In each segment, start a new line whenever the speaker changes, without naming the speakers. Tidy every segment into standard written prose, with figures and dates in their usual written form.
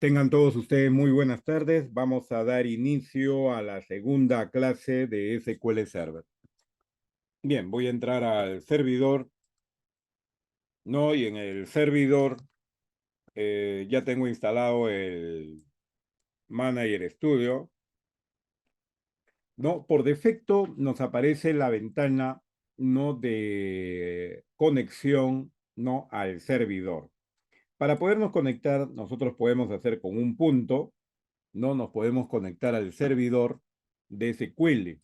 Tengan todos ustedes muy buenas tardes. Vamos a dar inicio a la segunda clase de SQL Server. Bien, voy a entrar al servidor, ¿no? Y en el servidor ya tengo instalado el Manager Studio, ¿no? Por defecto nos aparece la ventana, ¿no? De conexión, ¿no? Al servidor. Para podernos conectar, nosotros podemos hacer con un punto, ¿no? Nos podemos conectar al servidor de SQL.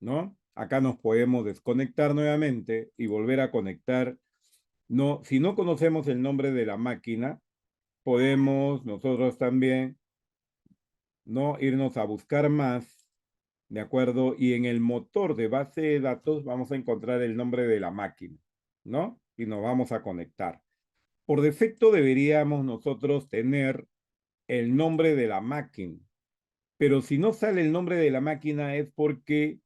¿No? Acá nos podemos desconectar nuevamente y volver a conectar. No, si no conocemos el nombre de la máquina, podemos nosotros también, ¿no? Irnos a buscar más, ¿de acuerdo? Y en el motor de base de datos vamos a encontrar el nombre de la máquina, ¿no? Y nos vamos a conectar. Por defecto deberíamos nosotros tener el nombre de la máquina. Pero si no sale el nombre de la máquina es porque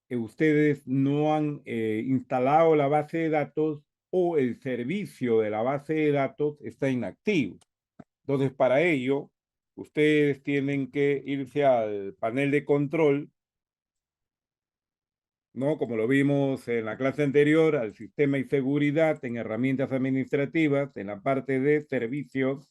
ustedes no han instalado la base de datos o el servicio de la base de datos está inactivo. Entonces, para ello, ustedes tienen que irse al panel de control, ¿no? Como lo vimos en la clase anterior, al sistema y seguridad, en herramientas administrativas, en la parte de servicios,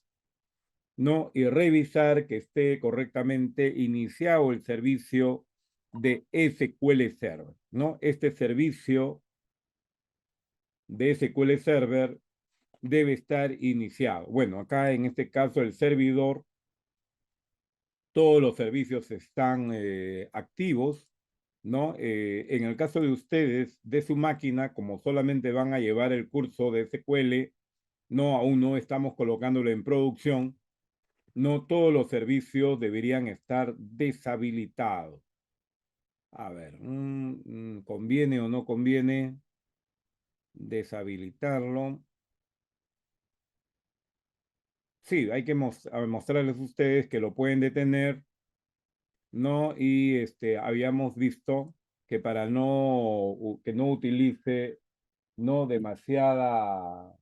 ¿no? Y revisar que esté correctamente iniciado el servicio de SQL Server, ¿no? Este servicio de SQL Server debe estar iniciado. Bueno, acá en este caso el servidor, todos los servicios están activos, ¿no? En el caso de ustedes, de su máquina, como solamente van a llevar el curso de SQL, no, aún no estamos colocándolo en producción. No todos los servicios deberían estar deshabilitados. A ver, ¿conviene o no conviene deshabilitarlo? Sí, hay que mostrarles a ustedes que lo pueden detener, ¿no? Y habíamos visto que para que no utilice no demasiada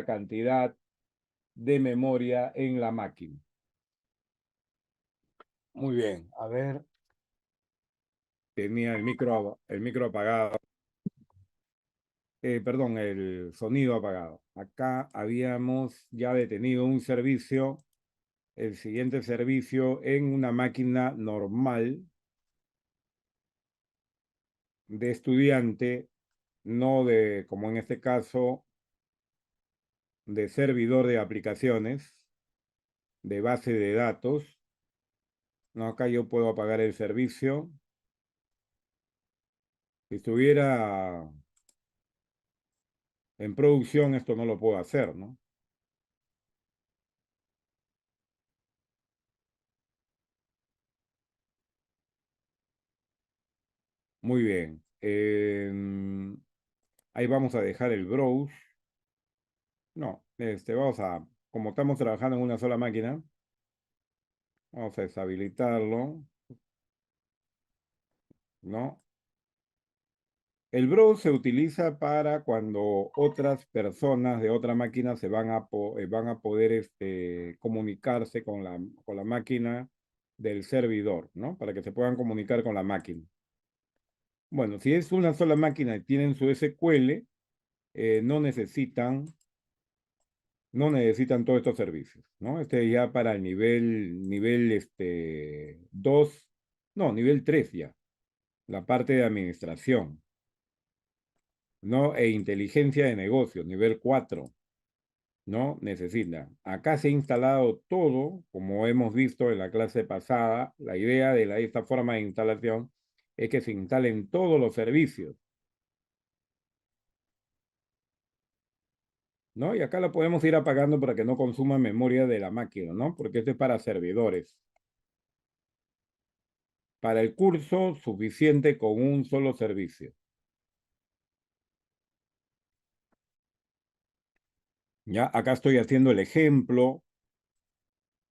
cantidad de memoria en la máquina. Muy bien, a ver, tenía el micro apagado. Perdón, el sonido apagado. Acá habíamos ya detenido un servicio, el siguiente servicio en una máquina normal de estudiante, no de, como en este caso, de servidor de aplicaciones, de base de datos. No, acá yo puedo apagar el servicio. Si estuviera en producción, esto no lo puedo hacer, ¿no? Muy bien. Ahí vamos a dejar el browse. No, como estamos trabajando en una sola máquina, vamos a deshabilitarlo, ¿no? El browse se utiliza para cuando otras personas de otra máquina van a poder comunicarse con con la máquina del servidor, ¿no? Para que se puedan comunicar con la máquina. Bueno, si es una sola máquina y tienen su SQL, no necesitan todos estos servicios, ¿no? Ya para el nivel 2, no, nivel 3 ya, la parte de administración, ¿no? E inteligencia de negocios, nivel 4, ¿no? Necesitan. Acá se ha instalado todo, como hemos visto en la clase pasada, la idea de esta forma de instalación es que se instalen todos los servicios, ¿no? Y acá lo podemos ir apagando para que no consuma memoria de la máquina, ¿no? Porque esto es para servidores. Para el curso, suficiente con un solo servicio. Ya, acá estoy haciendo el ejemplo,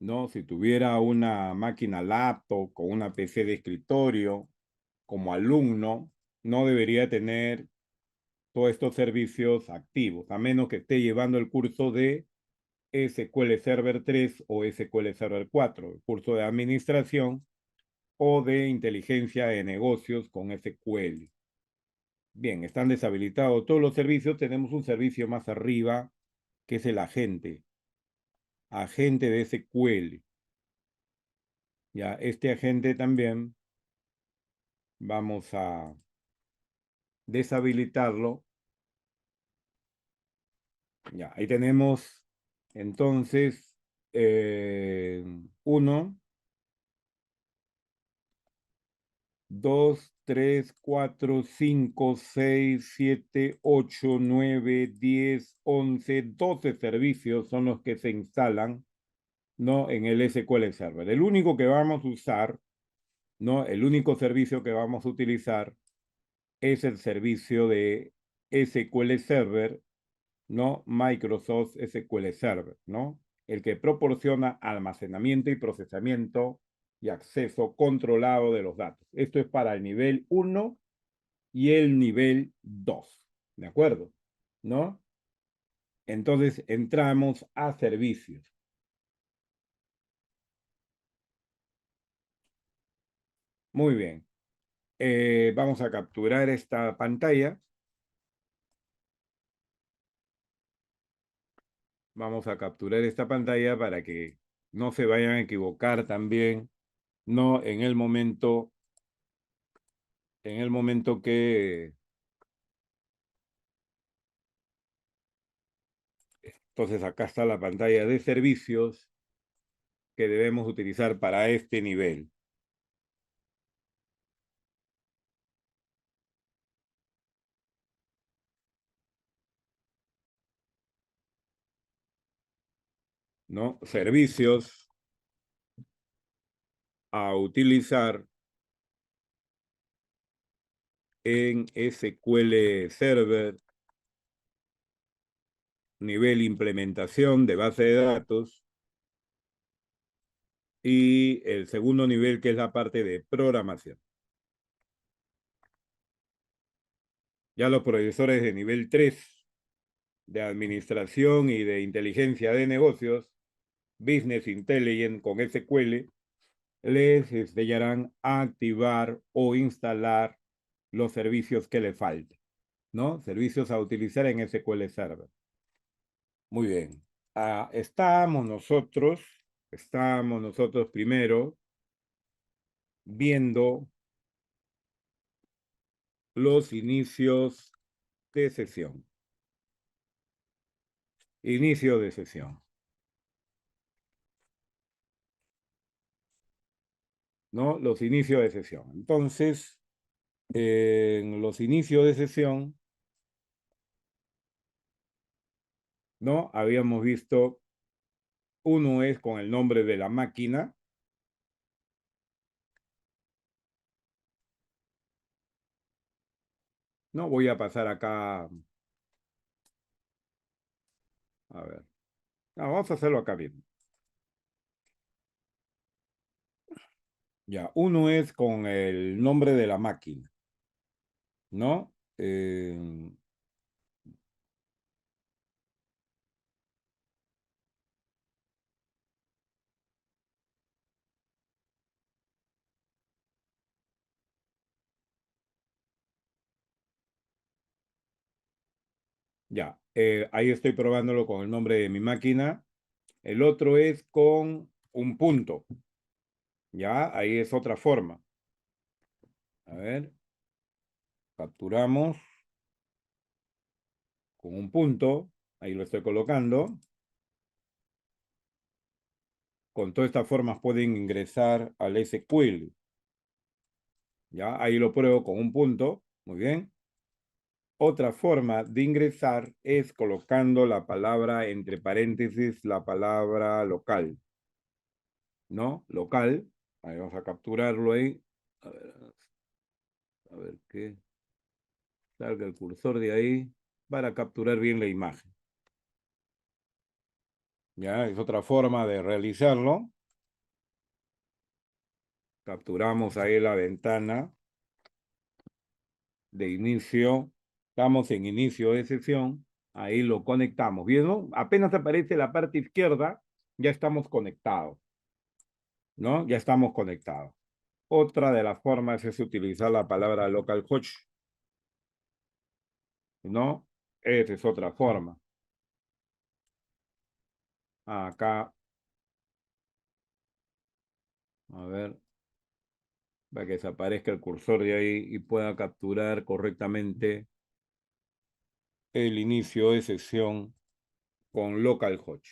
¿no? Si tuviera una máquina laptop con una PC de escritorio, como alumno, no debería tener todos estos servicios activos, a menos que esté llevando el curso de SQL Server 3 o SQL Server 4, el curso de administración o de inteligencia de negocios con SQL. Bien, están deshabilitados todos los servicios. Tenemos un servicio más arriba que es el agente, agente de SQL. Ya, este agente también vamos a deshabilitarlo. Ya, ahí tenemos entonces 1, 2, 3, 4, 5, 6, 7, 8, 9, 10, 11, 12 servicios son los que se instalan, ¿no? En el SQL Server. El único que vamos a usar, ¿no? El único servicio que vamos a utilizar es el servicio de SQL Server, ¿no? Microsoft SQL Server, ¿no? El que proporciona almacenamiento y procesamiento y acceso controlado de los datos. Esto es para el nivel 1 y el nivel 2, ¿de acuerdo? ¿No? Entonces entramos a servicios. Muy bien. Vamos a capturar esta pantalla. Vamos a capturar esta pantalla para que no se vayan a equivocar también, no en el momento que, entonces acá está la pantalla de servicios que debemos utilizar para este nivel, ¿no? Servicios a utilizar en SQL Server, nivel implementación de base de datos, y el segundo nivel que es la parte de programación. Ya los profesores de nivel 3 de administración y de inteligencia de negocios, Business Intelligence con SQL, les enseñarán a activar o instalar los servicios que le falten, ¿no? Servicios a utilizar en SQL Server. Muy bien. Estamos nosotros primero viendo los inicios de sesión. Inicio de sesión, ¿no? Los inicios de sesión. Entonces, en los inicios de sesión, ¿no? Habíamos visto, uno es con el nombre de la máquina. No voy a pasar acá, a ver. No, vamos a hacerlo acá bien. Ya, uno es con el nombre de la máquina, ¿no? Ya, ahí estoy probándolo con el nombre de mi máquina. El otro es con un punto. Ya, ahí es otra forma. A ver, capturamos con un punto. Ahí lo estoy colocando. Con todas estas formas pueden ingresar al SQL. Ya, ahí lo pruebo con un punto. Muy bien. Otra forma de ingresar es colocando la palabra entre paréntesis, la palabra local, ¿no? Local. Ahí vamos a capturarlo ahí. A ver qué. Salga el cursor de ahí para capturar bien la imagen. Ya, es otra forma de realizarlo. Capturamos ahí la ventana de inicio. Estamos en inicio de sesión. Ahí lo conectamos. ¿Bien, no? Apenas aparece la parte izquierda, ya estamos conectados, ¿no? Ya estamos conectados. Otra de las formas es utilizar la palabra localhost, ¿no? Esa es otra forma. Acá, a ver, para que desaparezca el cursor de ahí y pueda capturar correctamente el inicio de sesión con localhost.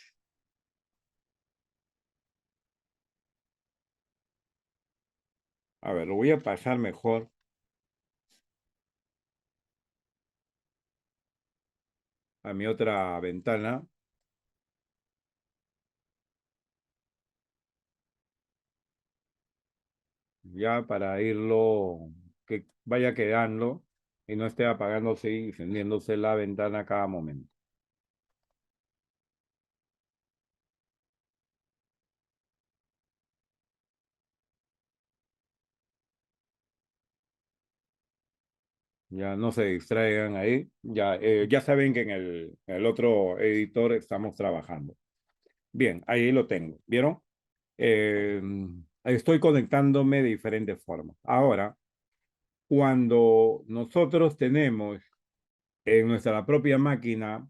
A ver, lo voy a pasar mejor a mi otra ventana. Ya para irlo, que vaya quedando y no esté apagándose y encendiéndose la ventana a cada momento. Ya no se distraigan ahí. Ya, ya saben que en el otro editor estamos trabajando. Bien, ahí lo tengo. ¿Vieron? Eh, Estoy conectándome de diferentes formas. Ahora, cuando nosotros tenemos en nuestra propia máquina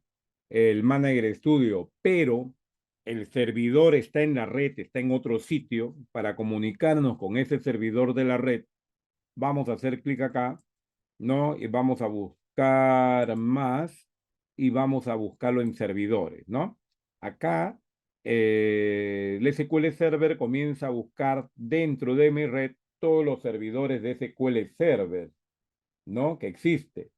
el Manager Studio, pero el servidor está en la red, está en otro sitio, para comunicarnos con ese servidor de la red, vamos a hacer clic acá, ¿no? Y vamos a buscar más y vamos a buscarlo en servidores, ¿no? Acá el SQL Server comienza a buscar dentro de mi red todos los servidores de SQL Server, ¿no? Que existe.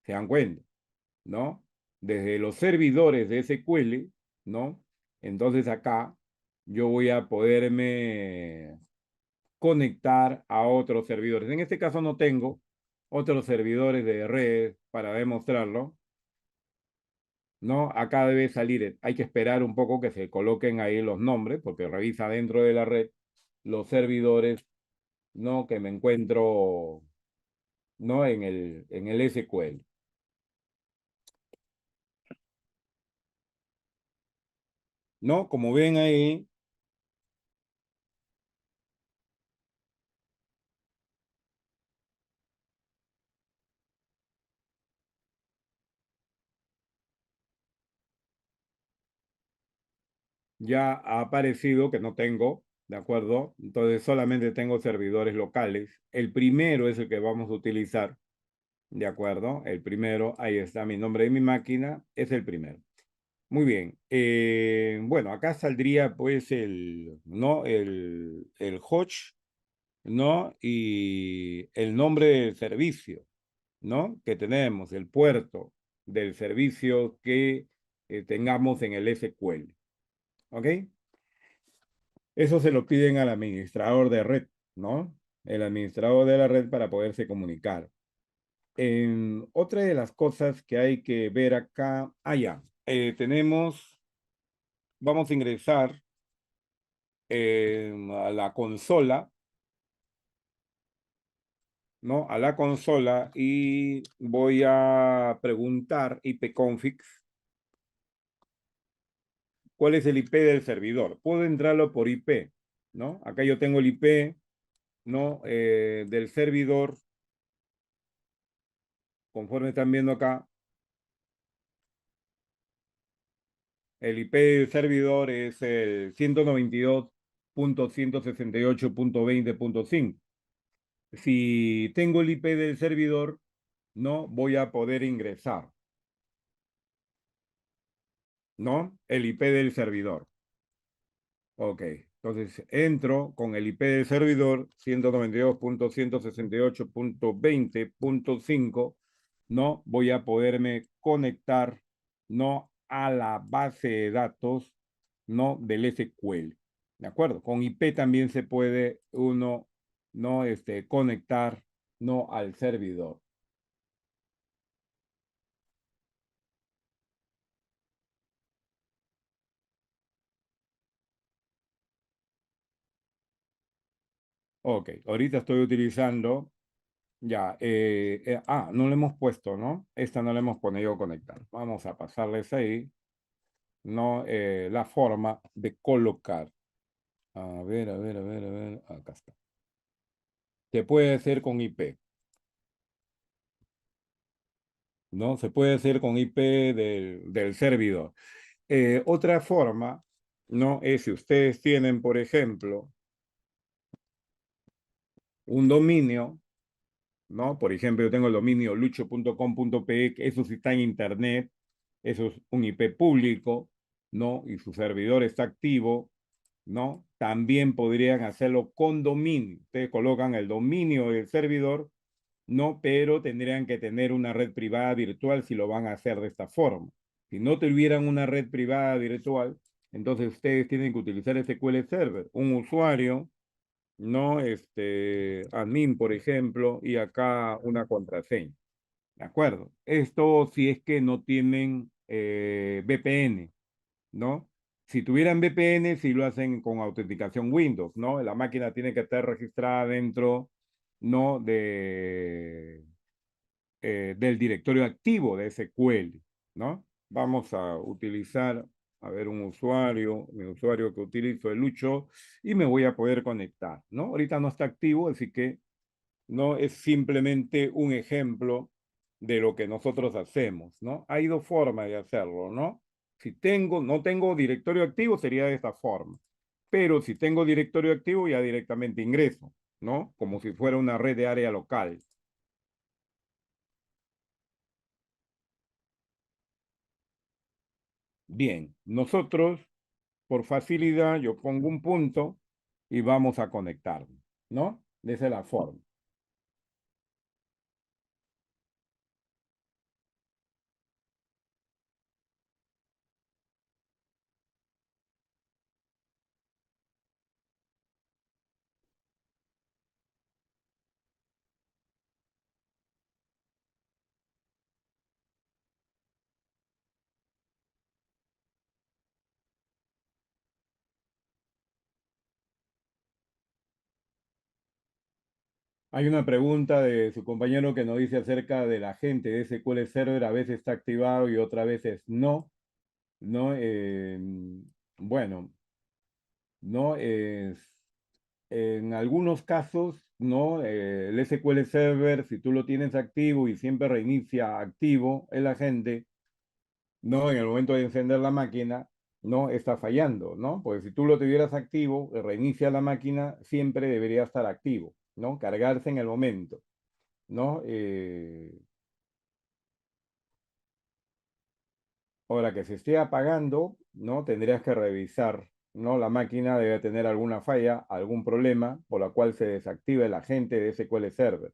¿Se dan cuenta? ¿No? Desde los servidores de SQL, ¿no? Entonces acá yo voy a poderme conectar a otros servidores. En este caso no tengo otros servidores de red para demostrarlo, ¿no? Acá debe salir, hay que esperar un poco que se coloquen ahí los nombres, porque revisa dentro de la red los servidores, ¿no? Que me encuentro, ¿no? En el SQL. ¿No? Como ven ahí, ya ha aparecido que no tengo, ¿de acuerdo? Entonces solamente tengo servidores locales. El primero es el que vamos a utilizar, ¿de acuerdo? El primero, ahí está mi nombre de mi máquina, es el primero. Muy bien. Bueno, acá saldría pues ¿no? El host, ¿no? Y el nombre del servicio, ¿no? Que tenemos, el puerto del servicio que tengamos en el SQL, ¿ok? Eso se lo piden al administrador de red, ¿no? El administrador de la red para poderse comunicar. Otra de las cosas que hay que ver acá, ya, tenemos, vamos a ingresar a la consola, ¿no? A la consola y voy a preguntar ipconfig, ¿cuál es el IP del servidor? Puedo entrarlo por IP, ¿no? Acá yo tengo el IP, ¿no? Del servidor, conforme están viendo acá. El IP del servidor es el 192.168.20.5. Si tengo el IP del servidor, no voy a poder ingresar, ¿no? El IP del servidor. Ok, entonces entro con el IP del servidor 192.168.20.5, ¿no? Voy a poderme conectar, ¿no? A la base de datos, ¿no? Del SQL, ¿de acuerdo? Con IP también se puede uno, ¿no? Conectar, ¿no? Al servidor. Ok, ahorita estoy utilizando, ya, no le hemos puesto, ¿no? Esta no le hemos podido conectar. Vamos a pasarles ahí, ¿no? La forma de colocar. A ver, a ver, a ver, a ver, acá está. Se puede hacer con IP, ¿no? Se puede hacer con IP del servidor. Otra forma, ¿no? Es si ustedes tienen, por ejemplo, un dominio, ¿no? Por ejemplo, yo tengo el dominio lucho.com.pe, que eso sí está en internet, eso es un IP público, ¿no? Y su servidor está activo, ¿no? También podrían hacerlo con dominio. Ustedes colocan el dominio del servidor, ¿no? Pero tendrían que tener una red privada virtual si lo van a hacer de esta forma. Si no tuvieran una red privada virtual, entonces ustedes tienen que utilizar SQL Server, un usuario, no admin, por ejemplo, y acá una contraseña. ¿De acuerdo? Esto si es que no tienen VPN, ¿no? Si tuvieran VPN, si lo hacen con autenticación Windows, ¿no? La máquina tiene que estar registrada dentro, ¿no? Del directorio activo de SQL, ¿no? Vamos a utilizar, a ver, un usuario, mi usuario que utilizo es Lucho, y me voy a poder conectar, ¿no? Ahorita no está activo, así que no es simplemente un ejemplo de lo que nosotros hacemos, ¿no? Hay dos formas de hacerlo, ¿no? Si no tengo directorio activo, sería de esta forma. Pero si tengo directorio activo, ya directamente ingreso, ¿no? Como si fuera una red de área local. Bien, nosotros, por facilidad, yo pongo un punto y vamos a conectarnos, ¿no? De esa es la forma. Hay una pregunta de su compañero que nos dice acerca de la gente de SQL Server, a veces está activado y otras veces no, ¿no? Bueno, no es, en algunos casos, ¿no? El SQL Server, si tú lo tienes activo y siempre reinicia activo, el agente, ¿no? En el momento de encender la máquina, no está fallando, ¿no? Porque si tú lo tuvieras activo, reinicia la máquina, siempre debería estar activo, ¿no? Cargarse en el momento, ¿no? Ahora que se esté apagando, ¿no? Tendrías que revisar, ¿no? La máquina debe tener alguna falla, algún problema, por la cual se desactiva el agente de SQL Server,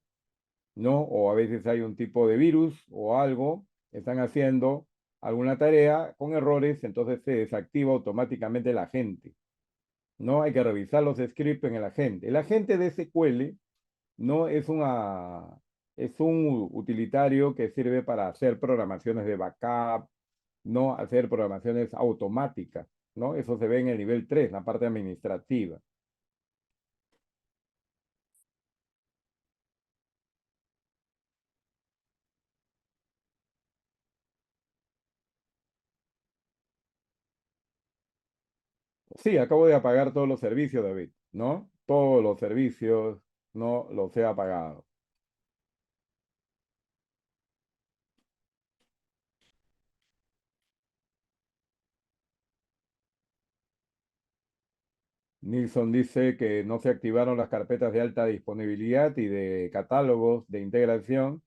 ¿no? O a veces hay un tipo de virus o algo, están haciendo alguna tarea con errores, entonces se desactiva automáticamente el agente, ¿no? Hay que revisar los scripts en el agente. El agente de SQL no es es un utilitario que sirve para hacer programaciones de backup, no hacer programaciones automáticas, ¿no? Eso se ve en el nivel 3, la parte administrativa. Sí, acabo de apagar todos los servicios, David, ¿no? Todos los servicios no los he apagado. Nilsson dice que no se activaron las carpetas de alta disponibilidad y de catálogos de integración,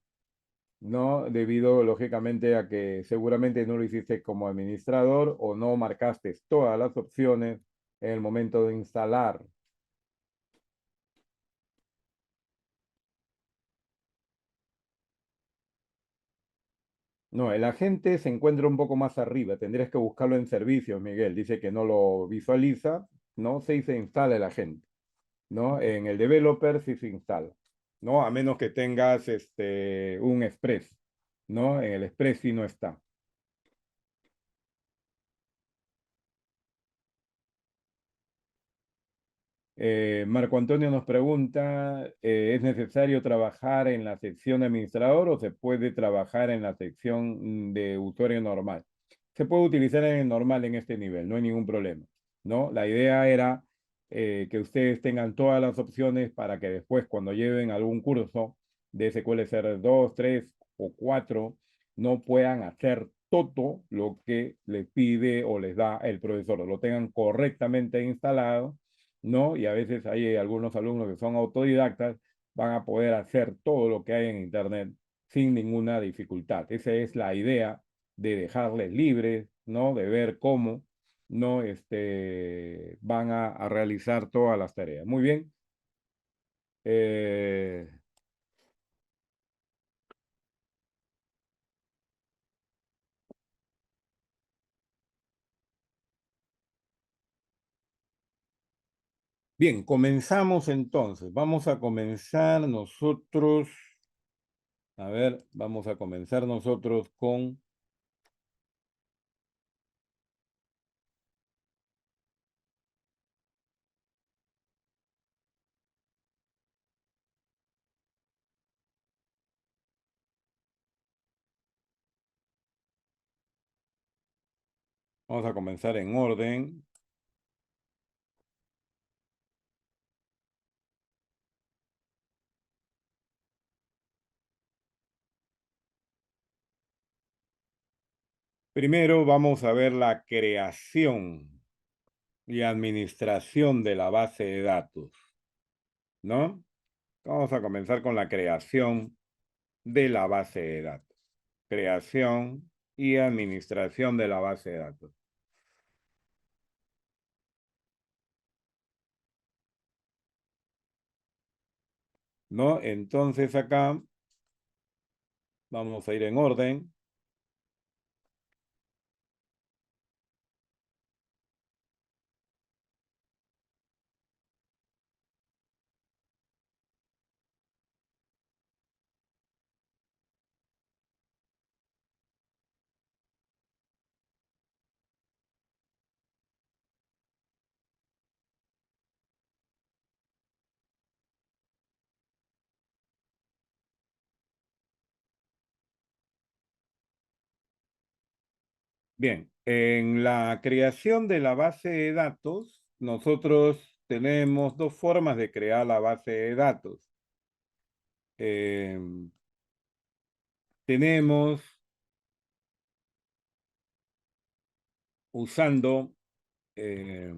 ¿no? Debido, lógicamente, a que seguramente no lo hiciste como administrador o no marcaste todas las opciones en el momento de instalar. No, el agente se encuentra un poco más arriba. Tendrías que buscarlo en servicios, Miguel. Dice que no lo visualiza, ¿no? Se instala el agente, ¿no? En el developer sí se instala, ¿no? A menos que tengas un Express, ¿no? En el Express sí no está. Marco Antonio nos pregunta, ¿es necesario trabajar en la sección de administrador o se puede trabajar en la sección de usuario normal? Se puede utilizar en el normal en este nivel, no hay ningún problema, ¿no? La idea era que ustedes tengan todas las opciones para que después, cuando lleven algún curso de SQL Server 2, 3 o 4, no puedan hacer todo lo que les pide o les da el profesor, lo tengan correctamente instalado, ¿no? Y a veces hay algunos alumnos que son autodidactas, van a poder hacer todo lo que hay en Internet sin ninguna dificultad. Esa es la idea de dejarles libres, ¿no? De ver cómo, ¿no? Van a realizar todas las tareas. Muy bien. Eh, bien, comenzamos entonces. Vamos a comenzar nosotros, a ver, vamos a comenzar nosotros con, vamos a comenzar en orden. Primero vamos a ver la creación y administración de la base de datos, ¿no? Vamos a comenzar con la creación de la base de datos. Creación y administración de la base de datos, ¿no? Entonces acá vamos a ir en orden. Bien, en la creación de la base de datos, nosotros tenemos dos formas de crear la base de datos. Eh, tenemos usando eh,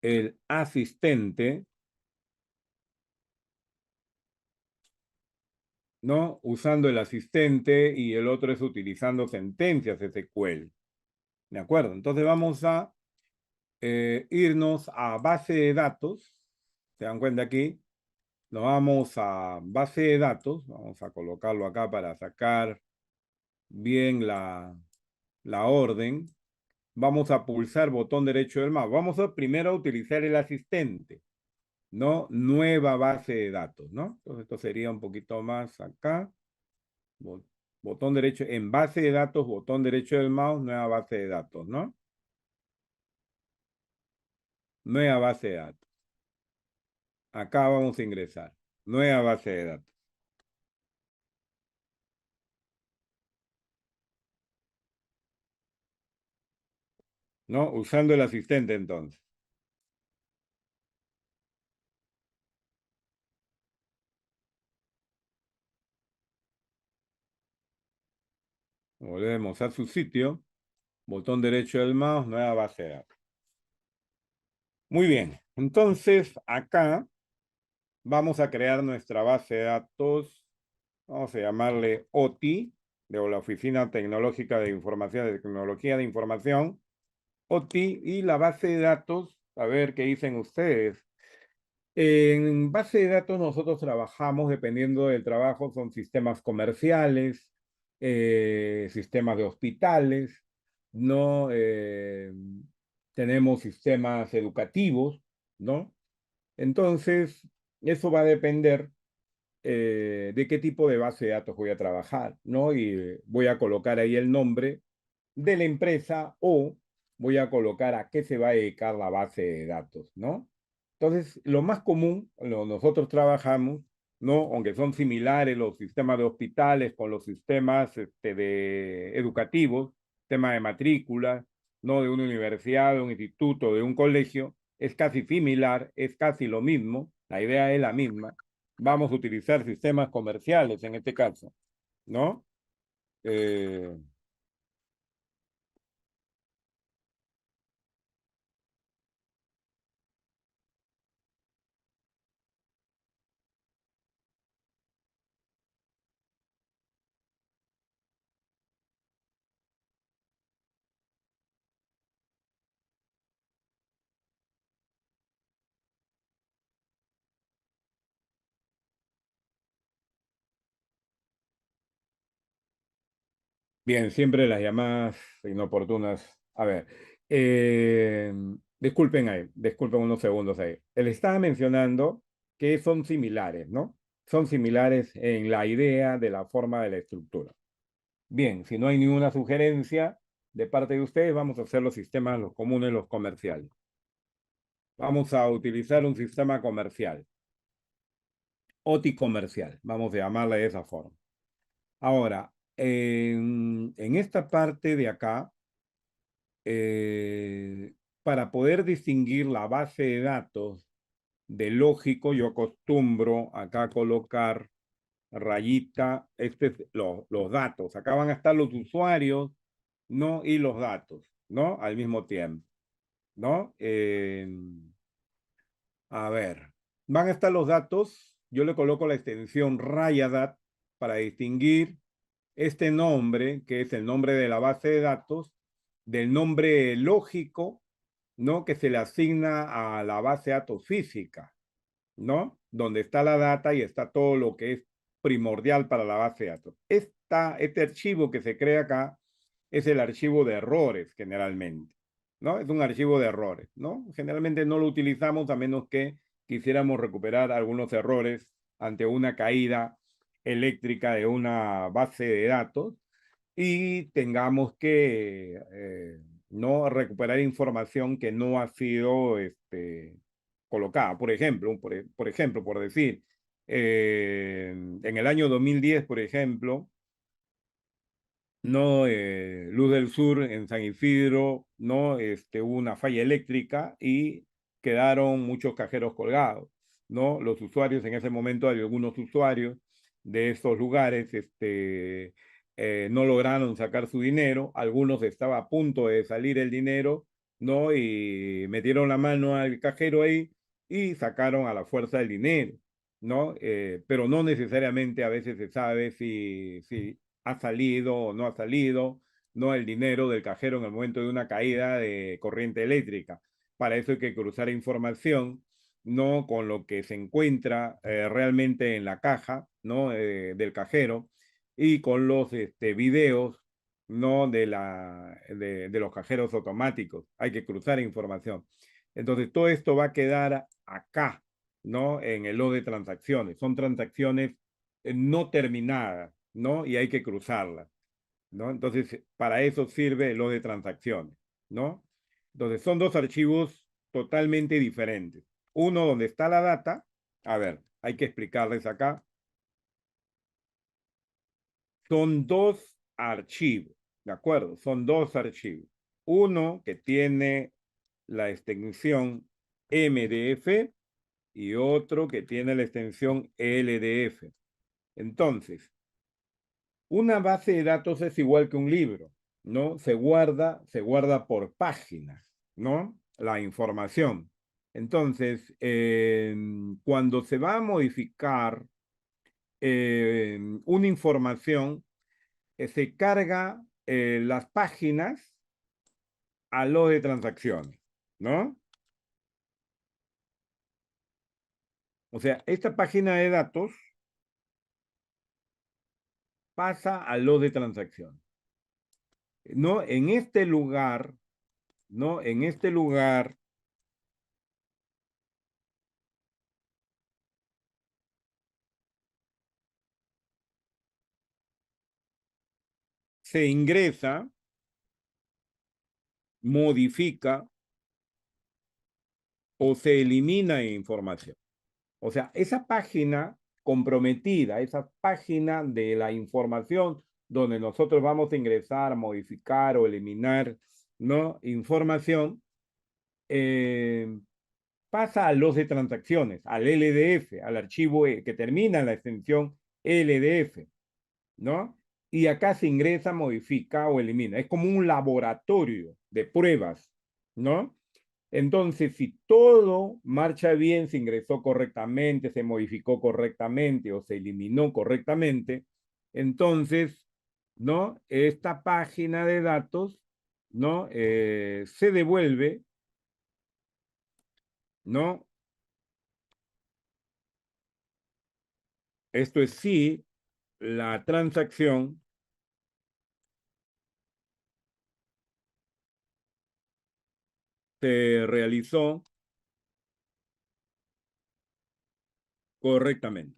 el asistente, ¿no? Usando el asistente y el otro es utilizando sentencias SQL. ¿De acuerdo? Entonces vamos a irnos a base de datos. ¿Se dan cuenta aquí? Nos vamos a base de datos. Vamos a colocarlo acá para sacar bien la orden. Vamos a pulsar botón derecho del mouse. Vamos a primero utilizar el asistente, ¿no? Nueva base de datos, ¿no? Entonces esto sería un poquito más acá. Botón derecho, en base de datos, botón derecho del mouse, nueva base de datos, ¿no? Nueva base de datos. Acá vamos a ingresar. Nueva base de datos, ¿no? Usando el asistente entonces. Volvemos a su sitio. Botón derecho del mouse, nueva base de datos. Muy bien. Entonces, acá vamos a crear nuestra base de datos. Vamos a llamarle OTI, de la Oficina Tecnológica de Información, de Tecnología de Información. OTI y la base de datos, a ver qué dicen ustedes. En base de datos nosotros trabajamos, dependiendo del trabajo, son sistemas comerciales, sistemas de hospitales, ¿no? Tenemos sistemas educativos, ¿no? Entonces, eso va a depender de qué tipo de base de datos voy a trabajar, ¿no? Y voy a colocar ahí el nombre de la empresa o voy a colocar a qué se va a dedicar la base de datos, ¿no? Entonces, lo más común, nosotros trabajamos, ¿no? Aunque son similares los sistemas de hospitales con los sistemas de educativos, tema de matrícula, ¿no? De una universidad, de un instituto, de un colegio, es casi similar, es casi lo mismo, la idea es la misma. Vamos a utilizar sistemas comerciales en este caso, ¿no? Eh, Bien, siempre las llamadas inoportunas. A ver, eh, disculpen ahí, disculpen unos segundos ahí. Él estaba mencionando que son similares, ¿no? Son similares en la idea de la forma de la estructura. Bien, si no hay ninguna sugerencia de parte de ustedes, vamos a hacer los sistemas, los comunes, los comerciales. Vamos a utilizar un sistema comercial, OTI comercial, vamos a llamarle de esa forma. Ahora, en esta parte de acá, para poder distinguir la base de datos de lógico, yo acostumbro acá colocar rayita, los datos. Acá van a estar los usuarios, ¿no? Y los datos, ¿no? Al mismo tiempo, ¿no? A ver, van a estar los datos. Yo le coloco la extensión rayadat para distinguir este nombre, que es el nombre de la base de datos, del nombre lógico, ¿no? Que se le asigna a la base de datos física, ¿no? Donde está la data y está todo lo que es primordial para la base de datos. Este archivo que se crea acá es el archivo de errores generalmente, ¿no? Es un archivo de errores, ¿no? Generalmente no lo utilizamos a menos que quisiéramos recuperar algunos errores ante una caída eléctrica de una base de datos y tengamos que no recuperar información que no ha sido colocada. Por ejemplo, por ejemplo, por decir, en el año 2010, por ejemplo, no, Luz del Sur en San Isidro, no, hubo una falla eléctrica y quedaron muchos cajeros colgados, ¿no? Los usuarios, en ese momento hay algunos usuarios de esos lugares, no lograron sacar su dinero, algunos estaba a punto de salir el dinero, ¿no? Y metieron la mano al cajero ahí y sacaron a la fuerza el dinero, ¿no? Pero no necesariamente a veces se sabe si ha salido o no ha salido, no el dinero del cajero en el momento de una caída de corriente eléctrica. Para eso hay que cruzar información, no con lo que se encuentra realmente en la caja, ¿no? Del cajero y con los videos, ¿no? De los cajeros automáticos. Hay que cruzar información. Entonces, todo esto va a quedar acá, ¿no? En el log de transacciones. Son transacciones no terminadas, ¿no? Y hay que cruzarlas, ¿no? Entonces, para eso sirve el log de transacciones, ¿no? Entonces, son dos archivos totalmente diferentes. Uno donde está la data, a ver, hay que explicarles acá, son dos archivos, ¿de acuerdo? Son dos archivos. Uno que tiene la extensión MDF y otro que tiene la extensión LDF. Entonces, una base de datos es igual que un libro, ¿no? Se guarda por páginas, ¿no? La información. Entonces, cuando se va a modificar una información, se carga las páginas a lo de transacciones, ¿no? O sea, esta página de datos pasa a lo de transacciones. No, en este lugar, ¿no? En este lugar se ingresa, modifica o se elimina información. O sea, esa página comprometida, esa página de la información donde nosotros vamos a ingresar, modificar o eliminar, ¿no? Información, eh, pasa a los de transacciones, al LDF, al archivo que termina en la extensión LDF, ¿no? Y acá se ingresa, modifica o elimina. Es como un laboratorio de pruebas, ¿no? Entonces, si todo marcha bien, se ingresó correctamente, se modificó correctamente o se eliminó correctamente, entonces, ¿no? Esta página de datos, ¿no? Se devuelve, ¿no? Esto es si la transacción se realizó correctamente,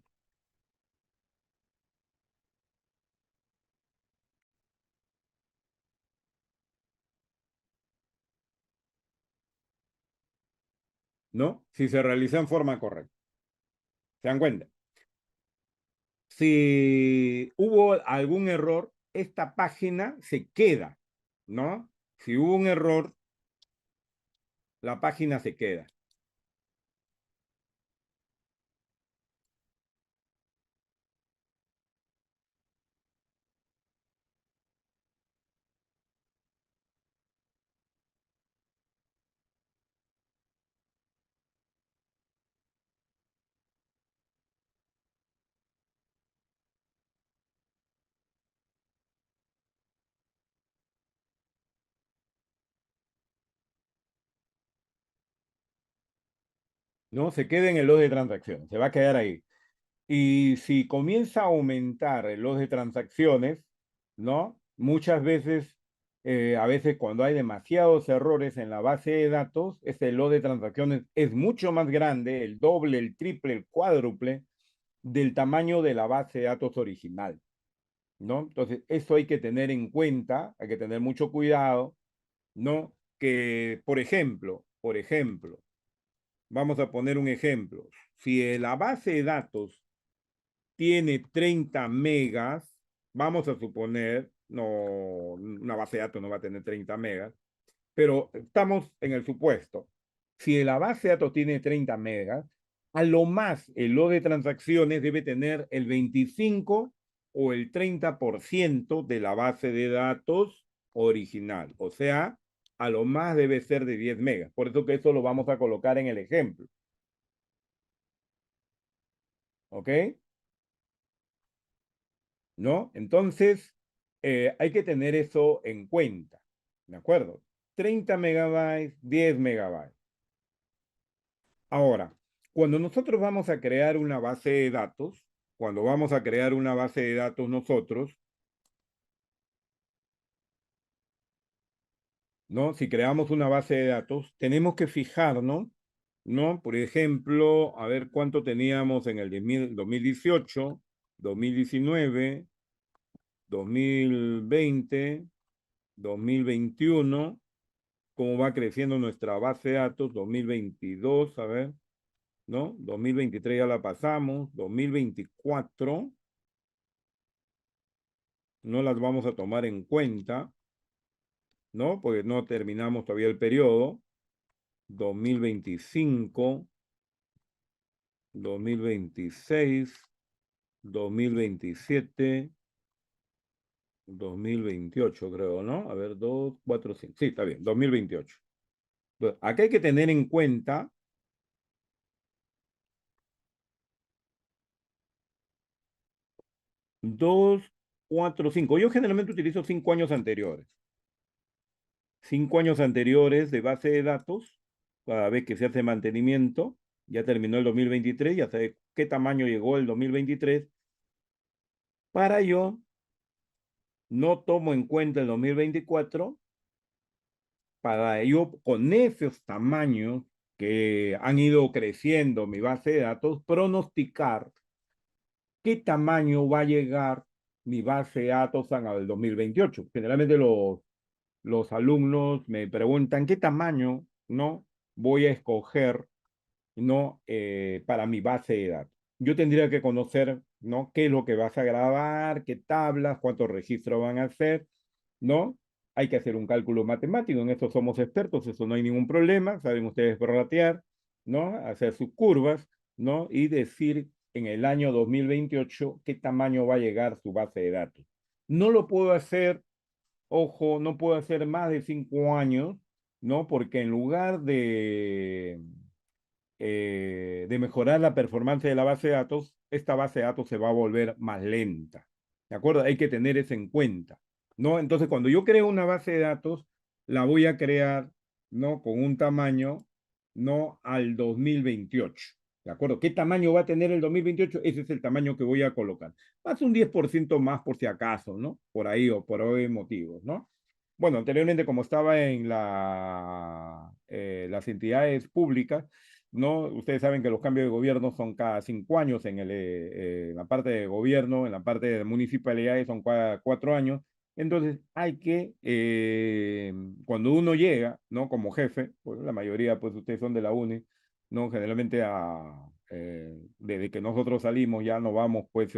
¿no? Si se realizó en forma correcta. ¿Se dan cuenta? Si hubo algún error, esta página se queda, ¿no? Si hubo un error, la página se queda. ¿No? Se queda en el log de transacciones, se va a quedar ahí. Y si comienza a aumentar el log de transacciones, ¿no? Muchas veces, a veces cuando hay demasiados errores en la base de datos, ese log de transacciones es mucho más grande, el doble, el triple, el cuádruple del tamaño de la base de datos original, ¿no? Entonces, eso hay que tener en cuenta, hay que tener mucho cuidado, ¿no? Que, por ejemplo, vamos a poner un ejemplo. Si la base de datos tiene 30 megas, vamos a suponer, no, una base de datos no va a tener 30 megas, pero estamos en el supuesto. Si la base de datos tiene 30 megas, a lo más el log de transacciones debe tener el 25 o el 30% de la base de datos original. O sea, a lo más debe ser de 10 megas. Por eso que eso lo vamos a colocar en el ejemplo. ¿Ok? ¿No? Entonces, hay que tener eso en cuenta. ¿De acuerdo? 30 megabytes, 10 megabytes. Ahora, cuando nosotros vamos a crear una base de datos, cuando vamos a crear una base de datos nosotros, ¿no? Si creamos una base de datos, tenemos que fijarnos, ¿no? Por ejemplo, a ver cuánto teníamos en el 2018, 2019, 2020, 2021, cómo va creciendo nuestra base de datos, 2022, a ver, ¿no? 2023 ya la pasamos, 2024 no las vamos a tomar en cuenta, ¿no? Porque no terminamos todavía el periodo. 2025, 2026, 2027, 2028, creo, ¿no? A ver, 2, 4, 5. Sí, está bien, 2028. Entonces, acá hay que tener en cuenta 2, 4, 5. Yo generalmente utilizo 5 años anteriores. 5 años anteriores de base de datos, cada vez que se hace mantenimiento, ya terminó el 2023, ya sabe qué tamaño llegó el 2023. Para yo no tomo en cuenta el 2024, para yo con esos tamaños que han ido creciendo mi base de datos, pronosticar qué tamaño va a llegar mi base de datos en el 2028. Generalmente los alumnos me preguntan qué tamaño, ¿no? Voy a escoger, ¿no? Para mi base de datos. Yo tendría que conocer, ¿no? ¿Qué es lo que vas a grabar? ¿Qué tablas? ¿Cuántos registros van a hacer? ¿No? Hay que hacer un cálculo matemático, en esto somos expertos, eso no hay ningún problema, saben ustedes prorratear, ¿no? Hacer sus curvas, ¿no? Y decir en el año 2028 qué tamaño va a llegar su base de datos. No lo puedo hacer, ojo, no puedo hacer más de 5 años, ¿no? Porque en lugar de mejorar la performance de la base de datos, esta base de datos se va a volver más lenta. ¿De acuerdo? Hay que tener eso en cuenta, ¿no? Entonces, cuando yo creo una base de datos, la voy a crear, ¿no? Con un tamaño, ¿no? Al 2028. ¿De acuerdo? ¿Qué tamaño va a tener el 2028? Ese es el tamaño que voy a colocar. Más un 10% más por si acaso, ¿no? Por ahí o por hoy motivos, ¿no? Bueno, anteriormente, como estaba en las entidades públicas, ¿no? Ustedes saben que los cambios de gobierno son cada 5 años en la parte de gobierno, en la parte de municipalidades son cada 4 años. Entonces hay que, cuando uno llega, ¿no? Como jefe, pues la mayoría, pues ustedes son de la UNI, ¿no? Generalmente desde que nosotros salimos ya no vamos, pues,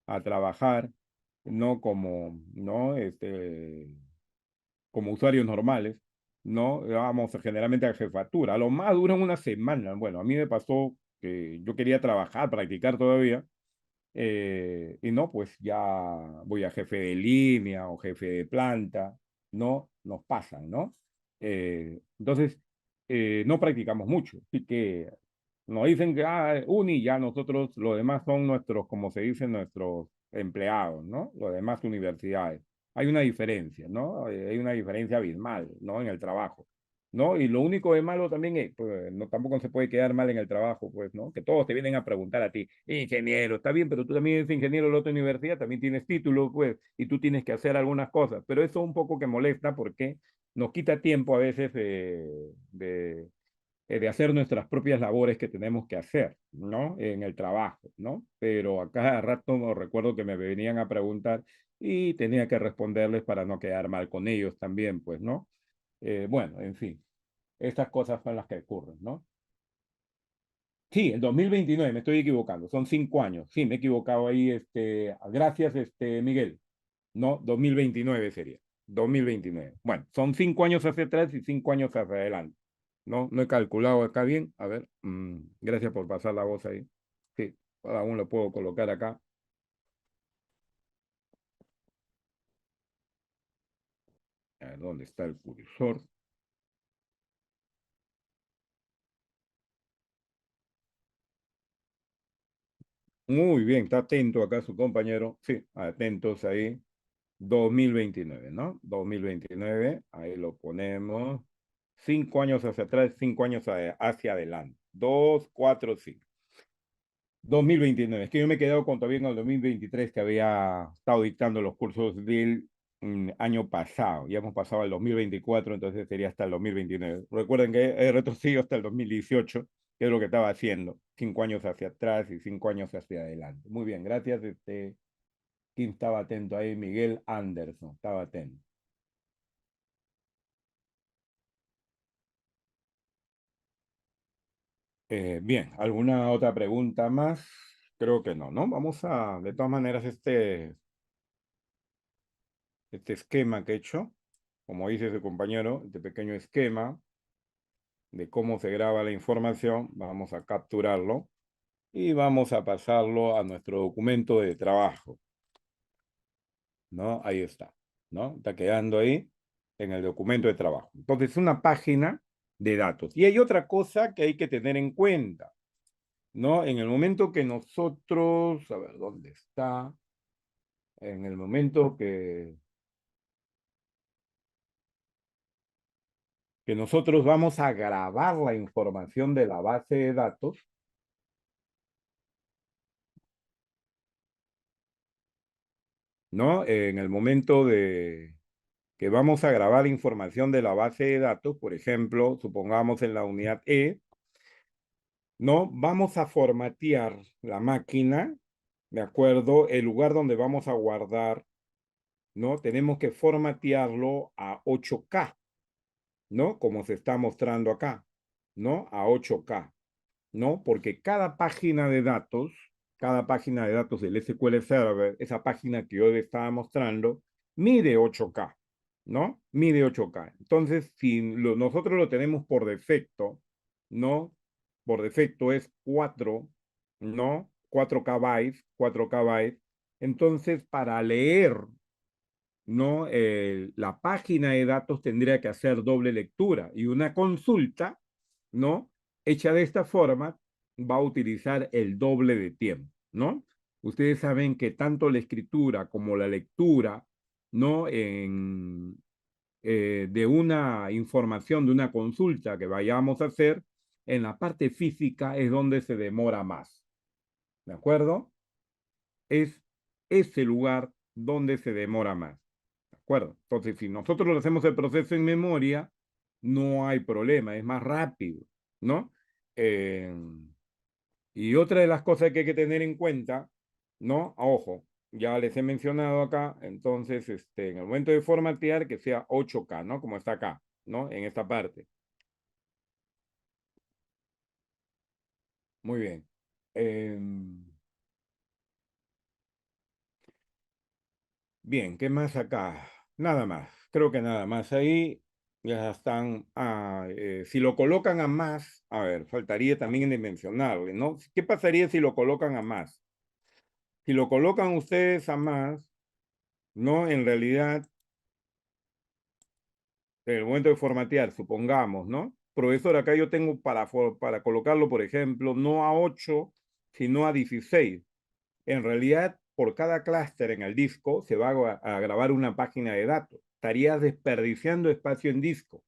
a trabajar, ¿no? Como usuarios normales, ¿no? Vamos generalmente a jefatura. A lo más duran una semana. Bueno, a mí me pasó que yo quería trabajar, practicar todavía, y no, pues ya voy a jefe de línea o jefe de planta, ¿no? Nos pasan, ¿no? Entonces, no practicamos mucho. Así que nos dicen que, uni, ya nosotros, los demás son nuestros, como se dice, nuestros empleados, ¿no? Los demás universidades. Hay una diferencia, ¿no? Hay una diferencia abismal, ¿no? En el trabajo, ¿no? Y lo único de malo también es, pues, no, tampoco se puede quedar mal en el trabajo, pues, ¿no? Que todos te vienen a preguntar a ti, ingeniero, está bien, pero tú también eres ingeniero de la otra universidad, también tienes título, pues, y tú tienes que hacer algunas cosas, pero eso un poco que molesta porque nos quita tiempo a veces de hacer nuestras propias labores que tenemos que hacer, ¿no? En el trabajo, ¿no? Pero a cada rato me recuerdo que me venían a preguntar y tenía que responderles para no quedar mal con ellos también, pues, ¿no? Bueno, en fin, estas cosas son las que ocurren, ¿no? Sí, el 2029, me estoy equivocando, son 5 años, sí, me he equivocado ahí, gracias, Miguel, no, 2029 sería, 2029. Bueno, son 5 años hacia atrás y 5 años hacia adelante. No, no he calculado acá bien. A ver, gracias por pasar la voz ahí. Sí, aún lo puedo colocar acá. A ver, ¿dónde está el cursor? Muy bien, está atento acá su compañero. Sí, atentos ahí. 2029, ¿no? 2029, ahí lo ponemos. 5 años hacia atrás, 5 años hacia adelante. 2, 4, 5. 2029. Es que yo me he quedado con todavía en el 2023 que había estado dictando los cursos del año pasado. Ya hemos pasado al 2024, entonces sería hasta el 2029. Recuerden que he retrocedido hasta el 2018, que es lo que estaba haciendo. 5 años hacia atrás y 5 años hacia adelante. Muy bien, gracias. ¿Quién estaba atento ahí? Miguel Anderson, estaba atento. Bien, ¿alguna otra pregunta más? Creo que no, ¿no? De todas maneras, este esquema que he hecho, como dice su compañero, este pequeño esquema de cómo se graba la información, vamos a capturarlo y vamos a pasarlo a nuestro documento de trabajo, ¿no? Ahí está, ¿no? Está quedando ahí en el documento de trabajo. Entonces, es una página de datos. Y hay otra cosa que hay que tener en cuenta, ¿no? En el momento que nosotros, a ver, ¿dónde está? En el momento que nosotros vamos a grabar la información de la base de datos, ¿no? En el momento de que vamos a grabar información de la base de datos, por ejemplo, supongamos en la unidad E, ¿no? Vamos a formatear la máquina, ¿de acuerdo? El lugar donde vamos a guardar, ¿no? Tenemos que formatearlo a 8K, ¿no? Como se está mostrando acá, ¿no? A 8K, ¿no? Porque cada página de datos del SQL Server, esa página que yo le estaba mostrando, mide 8K, ¿no? Mide 8K. Entonces, si nosotros lo tenemos por defecto, ¿no? Por defecto es 4, ¿no? 4K bytes, 4K bytes. Entonces, para leer, ¿no? La página de datos tendría que hacer doble lectura y una consulta, ¿no? Hecha de esta forma va a utilizar el doble de tiempo, ¿no? Ustedes saben que tanto la escritura como la lectura, ¿no? De una información, de una consulta que vayamos a hacer, en la parte física es donde se demora más, ¿de acuerdo? Es ese lugar donde se demora más. ¿De acuerdo? Entonces, si nosotros lo hacemos el proceso en memoria, no hay problema, es más rápido, ¿no? Eh, y otra de las cosas que hay que tener en cuenta, ¿no? Ojo, ya les he mencionado acá, entonces, en el momento de formatear, que sea 8K, ¿no? Como está acá, ¿no? En esta parte. Muy bien. Bien, ¿qué más acá? Nada más, creo que nada más. Ahí ya están. Si lo colocan a más, a ver, faltaría también de mencionarle, ¿no? ¿Qué pasaría si lo colocan a más? Si lo colocan ustedes a más, ¿no? En realidad, en el momento de formatear, supongamos, ¿no? Profesor, acá yo tengo para colocarlo, por ejemplo, no a 8, sino a 16. En realidad, por cada clúster en el disco se va a grabar una página de datos. Estarías desperdiciando espacio en disco,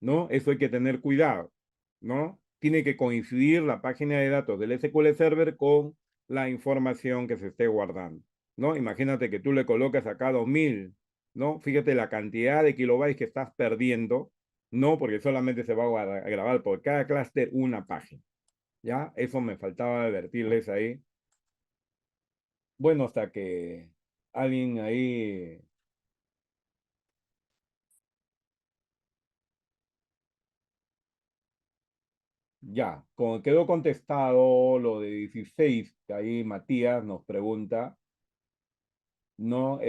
¿no? Eso hay que tener cuidado, ¿no? Tiene que coincidir la página de datos del SQL Server con la información que se esté guardando, ¿no? Imagínate que tú le colocas acá 2000, ¿no? Fíjate la cantidad de kilobytes que estás perdiendo, ¿no? Porque solamente se va a grabar por cada clúster una página, ¿ya? Eso me faltaba advertirles ahí. Bueno, hasta que alguien ahí, ya, quedó contestado lo de 16, que ahí Matías nos pregunta, ¿no?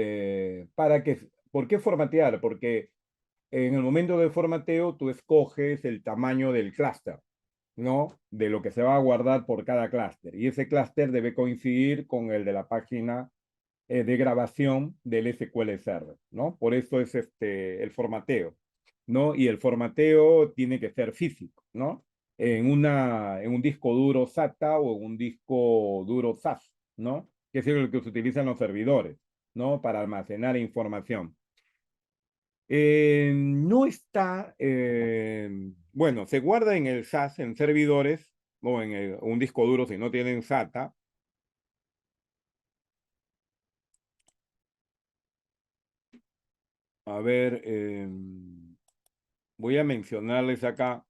¿Por qué formatear? Porque en el momento del formateo tú escoges el tamaño del clúster, ¿no? De lo que se va a guardar por cada clúster. Y ese clúster debe coincidir con el de la página de grabación del SQL Server, ¿no? Por eso es el formateo, ¿no? Y el formateo tiene que ser físico, ¿no? En un disco duro SATA o en un disco duro SAS, ¿no? Que es el que se utiliza en los servidores, ¿no? Para almacenar información. No está, bueno, se guarda en el SAS, en servidores, o en un disco duro si no tienen SATA. A ver, voy a mencionarles acá,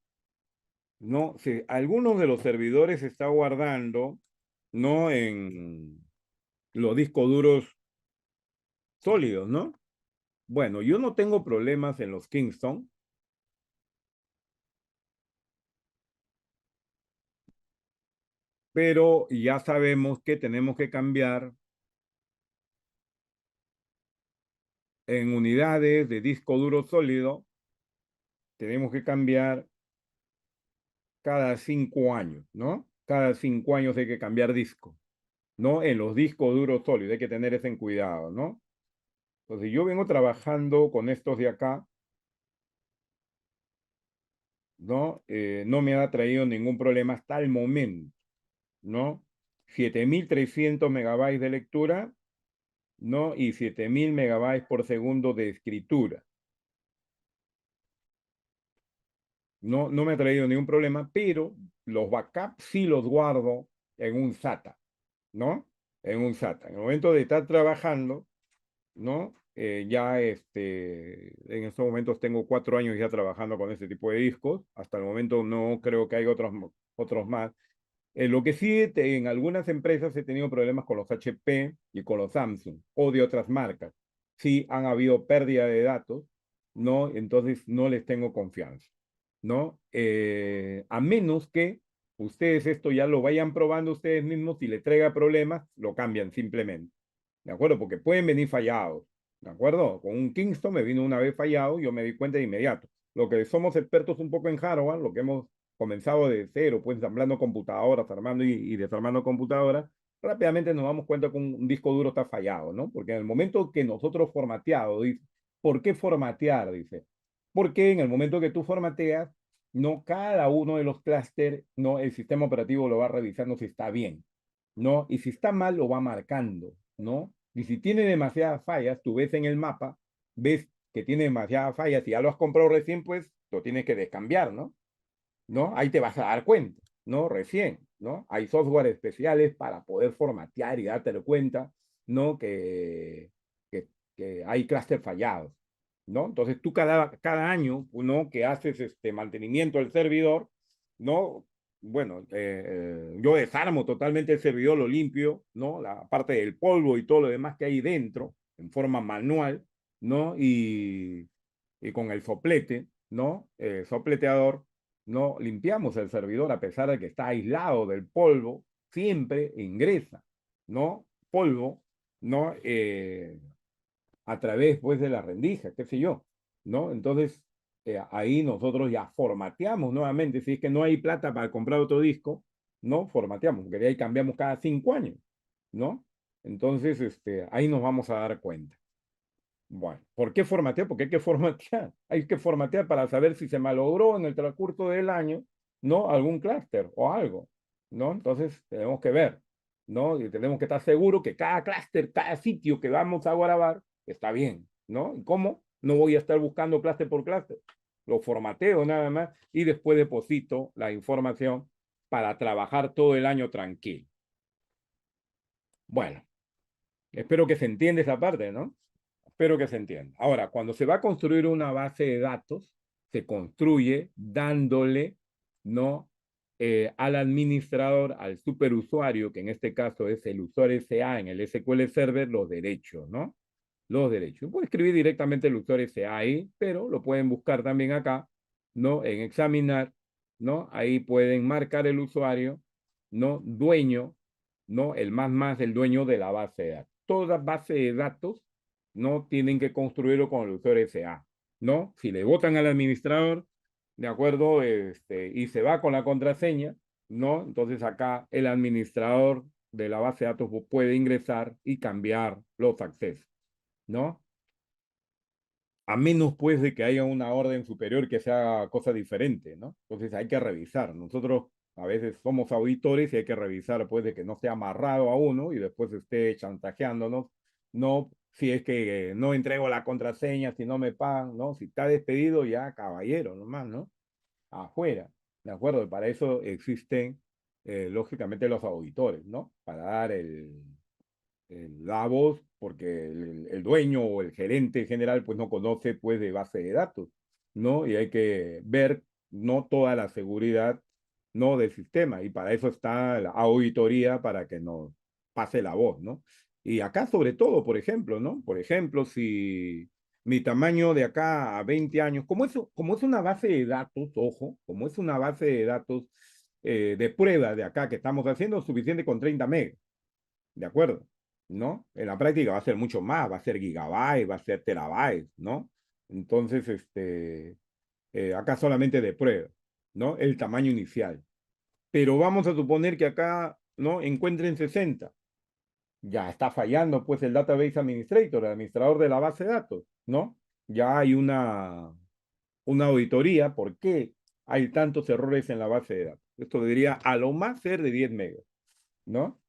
¿no? Si algunos de los servidores se está guardando, ¿no? En los discos duros sólidos, ¿no? Bueno, yo no tengo problemas en los Kingston, pero ya sabemos que tenemos que cambiar en unidades de disco duro sólido, tenemos que cambiar cada 5 años, ¿no? Cada 5 años hay que cambiar disco, ¿no? En los discos duros sólidos, hay que tener ese en cuidado, ¿no? Entonces yo vengo trabajando con estos de acá, ¿no? No me ha traído ningún problema hasta el momento, ¿no? 7300 MB de lectura, ¿no? Y 7000 MB por segundo de escritura. No, no me ha traído ningún problema, pero los backups sí los guardo en un SATA, ¿no? En un SATA. En el momento de estar trabajando, ¿no? Ya en estos momentos tengo 4 años ya trabajando con este tipo de discos. Hasta el momento no creo que haya otros más. Lo que sí, en algunas empresas he tenido problemas con los HP y con los Samsung o de otras marcas. si han habido pérdida de datos, ¿no? Entonces no les tengo confianza, ¿no? A menos que ustedes esto ya lo vayan probando ustedes mismos, si les traiga problemas, lo cambian simplemente, ¿de acuerdo? Porque pueden venir fallados, ¿de acuerdo? Con un Kingston me vino una vez fallado, yo me di cuenta de inmediato. Lo que somos expertos un poco en hardware, lo que hemos comenzado de cero, pues ensamblando computadoras, armando y desarmando computadoras, rápidamente nos damos cuenta que un disco duro está fallado, ¿no? Porque en el momento que nosotros formateado, dice, ¿por qué formatear? Dice, porque en el momento que tú formateas, no cada uno de los clústeres, no, el sistema operativo lo va revisando si está bien, ¿no? Y si está mal, lo va marcando, ¿no? Y si tiene demasiadas fallas, tú ves en el mapa, ves que tiene demasiadas fallas, y ya lo has comprado recién, pues lo tienes que descambiar, ¿no? ¿No? Ahí te vas a dar cuenta, ¿no? Recién, ¿no? Hay software especiales para poder formatear y darte cuenta, ¿no? Que hay clústeres fallados, ¿no? Entonces tú cada año, ¿no? Que haces este mantenimiento del servidor, ¿no? Bueno, yo desarmo totalmente el servidor, lo limpio, ¿no? La parte del polvo y todo lo demás que hay dentro, en forma manual, ¿no? Y con el soplete, ¿no? Sopleteador, no limpiamos el servidor a pesar de que está aislado del polvo, siempre ingresa, ¿no? Polvo, ¿no? A través, pues, de la rendija, qué sé yo, ¿no? Entonces, ahí nosotros ya formateamos nuevamente, si es que no hay plata para comprar otro disco, ¿no? Formateamos, porque de ahí cambiamos cada 5 años, ¿no? Entonces, ahí nos vamos a dar cuenta. Bueno, ¿por qué formatear? Porque hay que formatear. Hay que formatear para saber si se malogró en el transcurso del año, ¿no? Algún clúster o algo, ¿no? Entonces tenemos que ver, ¿no? Y tenemos que estar seguros que cada clúster, cada sitio que vamos a grabar está bien, ¿no? ¿Y cómo? No voy a estar buscando clúster por clúster. Lo formateo nada más y después deposito la información para trabajar todo el año tranquilo. Bueno, espero que se entienda esa parte, ¿no? Espero que se entienda. Ahora, cuando se va a construir una base de datos, se construye dándole, ¿no? Al administrador, al superusuario, que en este caso es el usuario SA en el SQL Server, los derechos, ¿no? Los derechos. Puede escribir directamente el usuario SA ahí, pero lo pueden buscar también acá, ¿no? En examinar, ¿no? Ahí pueden marcar el usuario, ¿no? Dueño, ¿no? El más, el dueño de la base de datos. Toda base de datos no tienen que construirlo con el usuario SA, ¿no? Si le votan al administrador, ¿de acuerdo? Y se va con la contraseña, ¿no? Entonces acá el administrador de la base de datos puede ingresar y cambiar los accesos, ¿no? A menos pues de que haya una orden superior que sea cosa diferente, ¿no? Entonces hay que revisar. Nosotros a veces somos auditores y hay que revisar pues de que no esté amarrado a uno y después esté chantajeándonos, no si es que no entrego la contraseña, si no me pagan, ¿no? Si está despedido ya caballero nomás, ¿no? Afuera, ¿de acuerdo? Y para eso existen lógicamente los auditores, ¿no? Para dar la voz, porque el dueño o el gerente general pues no conoce pues de base de datos, ¿no? Y hay que ver, no toda la seguridad, no del sistema, y para eso está la auditoría para que nos pase la voz, ¿no? Y acá sobre todo, por ejemplo, ¿no? Por ejemplo, si mi tamaño de acá a 20 años, como es una base de datos, ojo, como es una base de datos de prueba de acá que estamos haciendo, suficiente con 30 megas. ¿De acuerdo? ¿No? En la práctica va a ser mucho más, va a ser gigabytes, va a ser terabytes, ¿no? Entonces, acá solamente de prueba, ¿no? El tamaño inicial. Pero vamos a suponer que acá, ¿no? Encuentren 60. Ya está fallando, pues, el database administrator, el administrador de la base de datos, ¿no? Ya hay una auditoría. ¿Por qué hay tantos errores en la base de datos? Esto debería a lo más ser de 10 megas, ¿no?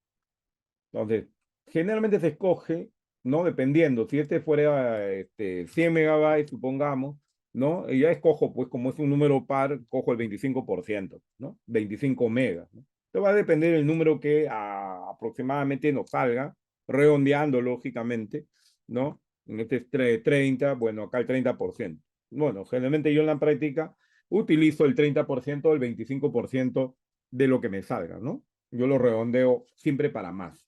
Entonces, generalmente se escoge, ¿no? Dependiendo, si este fuera 100 megabytes, supongamos, ¿no? Y ya escojo, pues como es un número par, cojo el 25%, ¿no? 25 megas, ¿no? Entonces va a depender el número que aproximadamente nos salga, redondeando lógicamente, ¿no? En este es 30, bueno, acá el 30%. Bueno, generalmente yo en la práctica utilizo el 30% o el 25% de lo que me salga, ¿no? Yo lo redondeo siempre para más.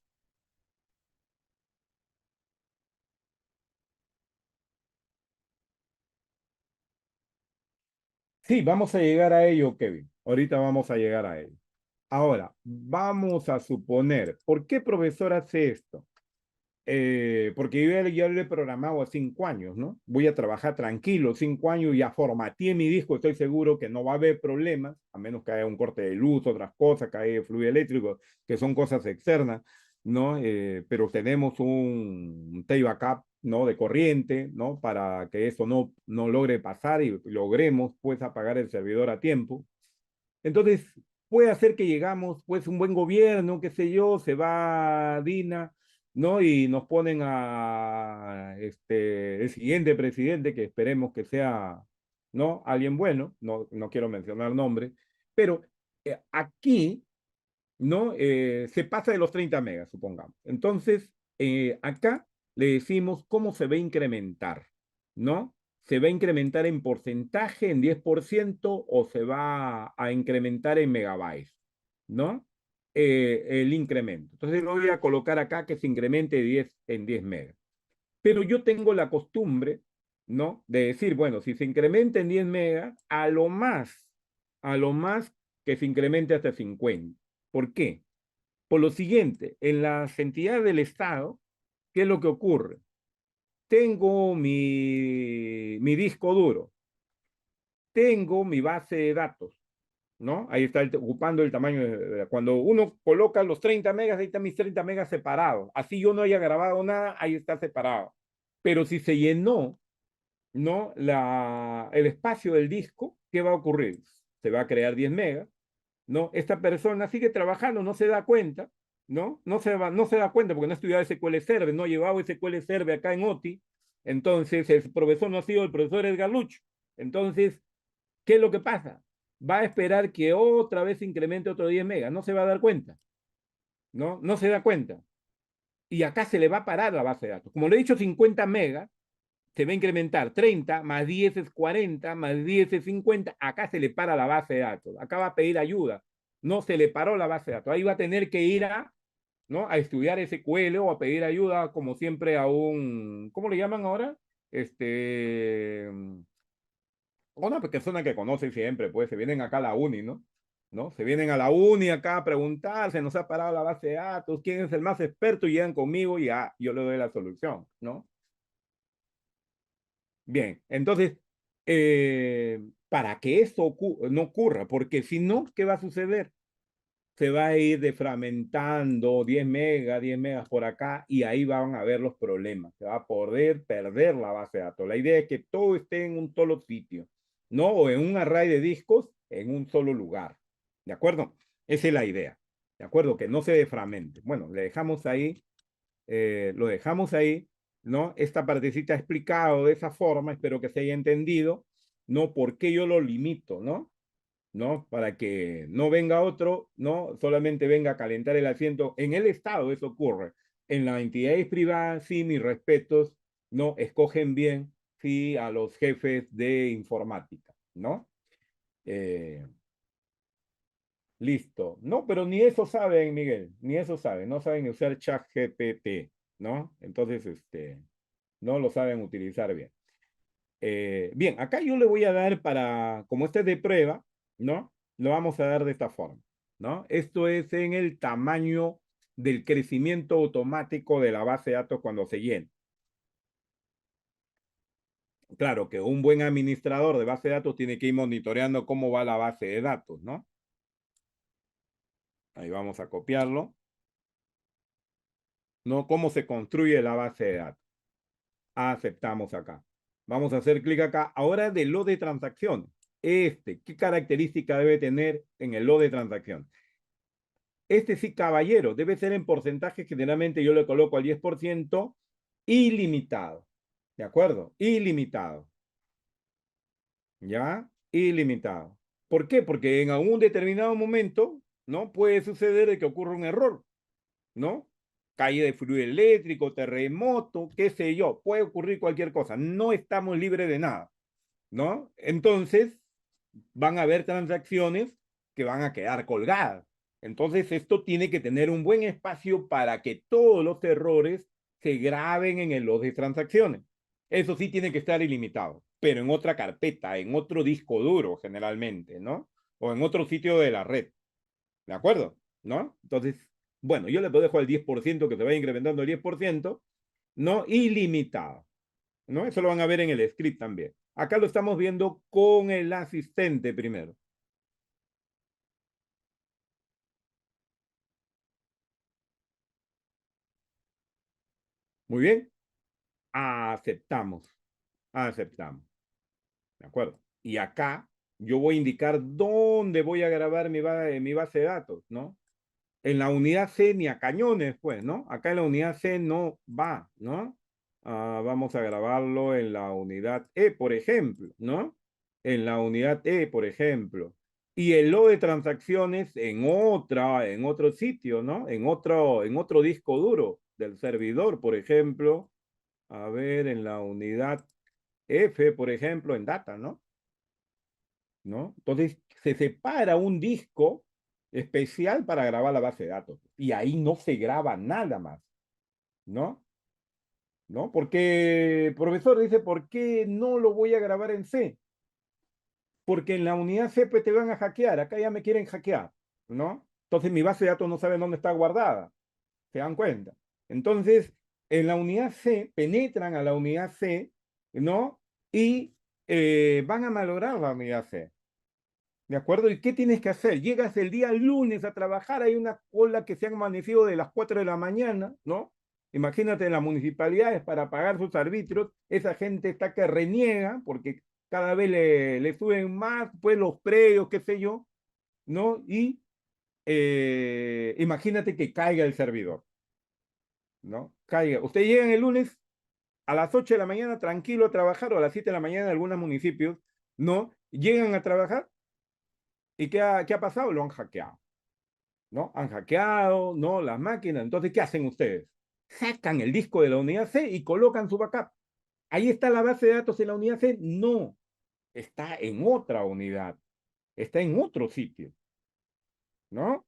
Sí, vamos a llegar a ello, Kevin. Ahorita vamos a llegar a ello. Ahora, vamos a suponer, ¿por qué profesor hace esto? Porque yo ya lo he programado a 5 años, ¿no? Voy a trabajar tranquilo, 5 años, ya formateé mi disco, estoy seguro que no va a haber problemas, a menos que haya un corte de luz, otras cosas, que haya fluido eléctrico, que son cosas externas, ¿no? Pero tenemos un tape backup, ¿no? De corriente, ¿no? Para que eso no logre pasar y logremos, pues, apagar el servidor a tiempo. Entonces, puede hacer que llegamos, pues, un buen gobierno, qué sé yo, se va Dina, ¿no? Y nos ponen a el siguiente presidente, que esperemos que sea, ¿no? Alguien bueno, no quiero mencionar nombre, pero aquí, ¿no? Se pasa de los 30 megas, supongamos. Entonces, acá le decimos cómo se va a incrementar, ¿no? ¿Se va a incrementar en porcentaje, en 10% o se va a incrementar en megabytes, ¿no? El incremento. Entonces lo voy a colocar acá que se incremente 10 en 10 megas. Pero yo tengo la costumbre, ¿no? De decir, bueno, si se incrementa en 10 megas, a lo más que se incremente hasta 50. ¿Por qué? Por lo siguiente, en las entidades del Estado, ¿qué es lo que ocurre? Tengo mi disco duro, tengo mi base de datos, ¿no? Ahí está ocupando el tamaño. Cuando uno coloca los 30 megas, ahí están mis 30 megas separados. Así yo no haya grabado nada, ahí está separado. Pero si se llenó, ¿no? El espacio del disco, ¿qué va a ocurrir? Se va a crear 10 megas, ¿no? Esta persona sigue trabajando, no se da cuenta, ¿no? No se da cuenta porque no ha estudiado SQL Server, no ha llevado SQL Server acá en OTI. Entonces, el profesor no ha sido el profesor Edgar Luch. Entonces, ¿qué es lo que pasa? Va a esperar que otra vez incremente otro 10 megas, no se va a dar cuenta, ¿no? No se da cuenta. Y acá se le va a parar la base de datos. Como le he dicho, 50 megas, se va a incrementar 30, más 10 es 40, más 10 es 50, acá se le para la base de datos, acá va a pedir ayuda, no se le paró la base de datos, ahí va a tener que ir ¿no? A estudiar SQL o a pedir ayuda, como siempre, a ¿cómo le llaman ahora? Una persona que conoce siempre, pues se vienen acá a la uni, ¿no? ¿No? Se vienen a la uni acá a preguntar, se nos ha parado la base de datos, quién es el más experto, y llegan conmigo y ya, yo le doy la solución, ¿no? Bien, entonces, para que eso no ocurra, porque si no, ¿qué va a suceder? Se va a ir defragmentando 10 megas por acá y ahí van a ver los problemas. Se va a poder perder la base de datos. La idea es que todo esté en un solo sitio, ¿no? O en un array de discos en un solo lugar. ¿De acuerdo? Esa es la idea. ¿De acuerdo? Que no se defragmente. Bueno, le dejamos ahí, lo dejamos ahí, ¿no? Esta partecita ha explicado de esa forma, espero que se haya entendido, ¿no? ¿Por qué yo lo limito, ¿no? ¿No? Para que no venga otro, ¿no? Solamente venga a calentar el asiento. En el Estado eso ocurre. En las entidades privadas, sí, mis respetos, ¿no? Escogen bien, sí, a los jefes de informática, ¿no? Eh, Listo. No, pero ni eso saben, Miguel, ni eso saben. No saben usar ChatGPT, ¿no? Entonces, no lo saben utilizar bien. Bien, acá yo le voy a dar como este es de prueba, ¿no? Lo vamos a dar de esta forma, ¿no? Esto es en el tamaño del crecimiento automático de la base de datos cuando se llena. Claro que un buen administrador de base de datos tiene que ir monitoreando cómo va la base de datos, ¿no? Ahí vamos a copiarlo, ¿no? Cómo se construye la base de datos. Aceptamos acá. Vamos a hacer clic acá. Ahora de lo de transacción. ¿Qué característica debe tener en el lo de transacción? Este sí, caballero, debe ser en porcentaje, generalmente yo le coloco al 10%, ilimitado. ¿De acuerdo? Ilimitado. ¿Ya? Ilimitado. ¿Por qué? Porque en algún determinado momento, ¿no? Puede suceder de que ocurra un error, ¿no? Caída de fluido eléctrico, terremoto, qué sé yo, puede ocurrir cualquier cosa. No estamos libres de nada, ¿no? Entonces, van a haber transacciones que van a quedar colgadas. Entonces, esto tiene que tener un buen espacio para que todos los errores se graben en el log de transacciones. Eso sí tiene que estar ilimitado, pero en otra carpeta, en otro disco duro generalmente, ¿no? O en otro sitio de la red, ¿de acuerdo? ¿No? Entonces, bueno, yo le dejo el 10% que se vaya incrementando el 10%, ¿no? Ilimitado, ¿no? Eso lo van a ver en el script también. Acá lo estamos viendo con el asistente primero. Muy bien, aceptamos, aceptamos, ¿de acuerdo? Y acá yo voy a indicar dónde voy a grabar mi base de datos, ¿no? En la unidad C ni a cañones, pues, ¿no? Acá en la unidad C no va, ¿no? Vamos a grabarlo en la unidad E, por ejemplo, ¿no? En la unidad E, por ejemplo. Y el lo de transacciones en otro sitio, ¿no? En otro disco duro del servidor, por ejemplo. A ver, en la unidad F, por ejemplo, en data, ¿no? ¿No? Entonces se separa un disco especial para grabar la base de datos y ahí no se graba nada más, ¿no? ¿No? Porque el profesor dice, ¿por qué no lo voy a grabar en C? Porque en la unidad C pues, te van a hackear, acá ya me quieren hackear, ¿no? Entonces mi base de datos no sabe dónde está guardada, ¿se dan cuenta? Entonces, en la unidad C, penetran a la unidad C, ¿no? Y van a malograr la unidad C. ¿De acuerdo? ¿Y qué tienes que hacer? Llegas el día lunes a trabajar, hay una cola que se han amanecido de las 4 de la mañana, ¿no? Imagínate en las municipalidades para pagar sus arbitrios, esa gente está que reniega porque cada vez le suben más, pues los predios, qué sé yo, ¿no? Y imagínate que caiga el servidor, ¿no? Caiga. Ustedes llegan el lunes a las 8 de la mañana tranquilo a trabajar o a las 7 de la mañana en algunos municipios, ¿no? Llegan a trabajar y qué ha pasado? Lo han hackeado. ¿No? Han hackeado, ¿no? Las máquinas. Entonces, ¿qué hacen ustedes? Sacan el disco de la unidad C y colocan su backup. Ahí está la base de datos en la unidad C. No, está en otra unidad, está en otro sitio, ¿no?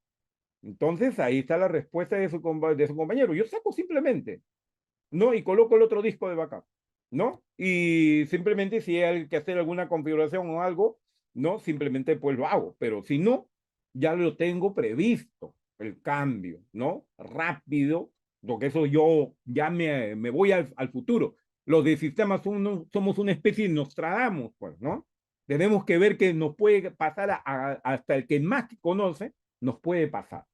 Entonces, ahí está la respuesta de su compañero. Yo saco simplemente, ¿no? Y coloco el otro disco de backup, ¿no? Y simplemente si hay que hacer alguna configuración o algo, ¿no? Simplemente pues lo hago, pero si no, ya lo tengo previsto, el cambio, ¿no? Rápido, porque eso yo ya me voy al futuro. Los de sistemas somos una especie de Nostradamus, pues, ¿no? Tenemos que ver que nos puede pasar hasta el que más conoce, nos puede pasar.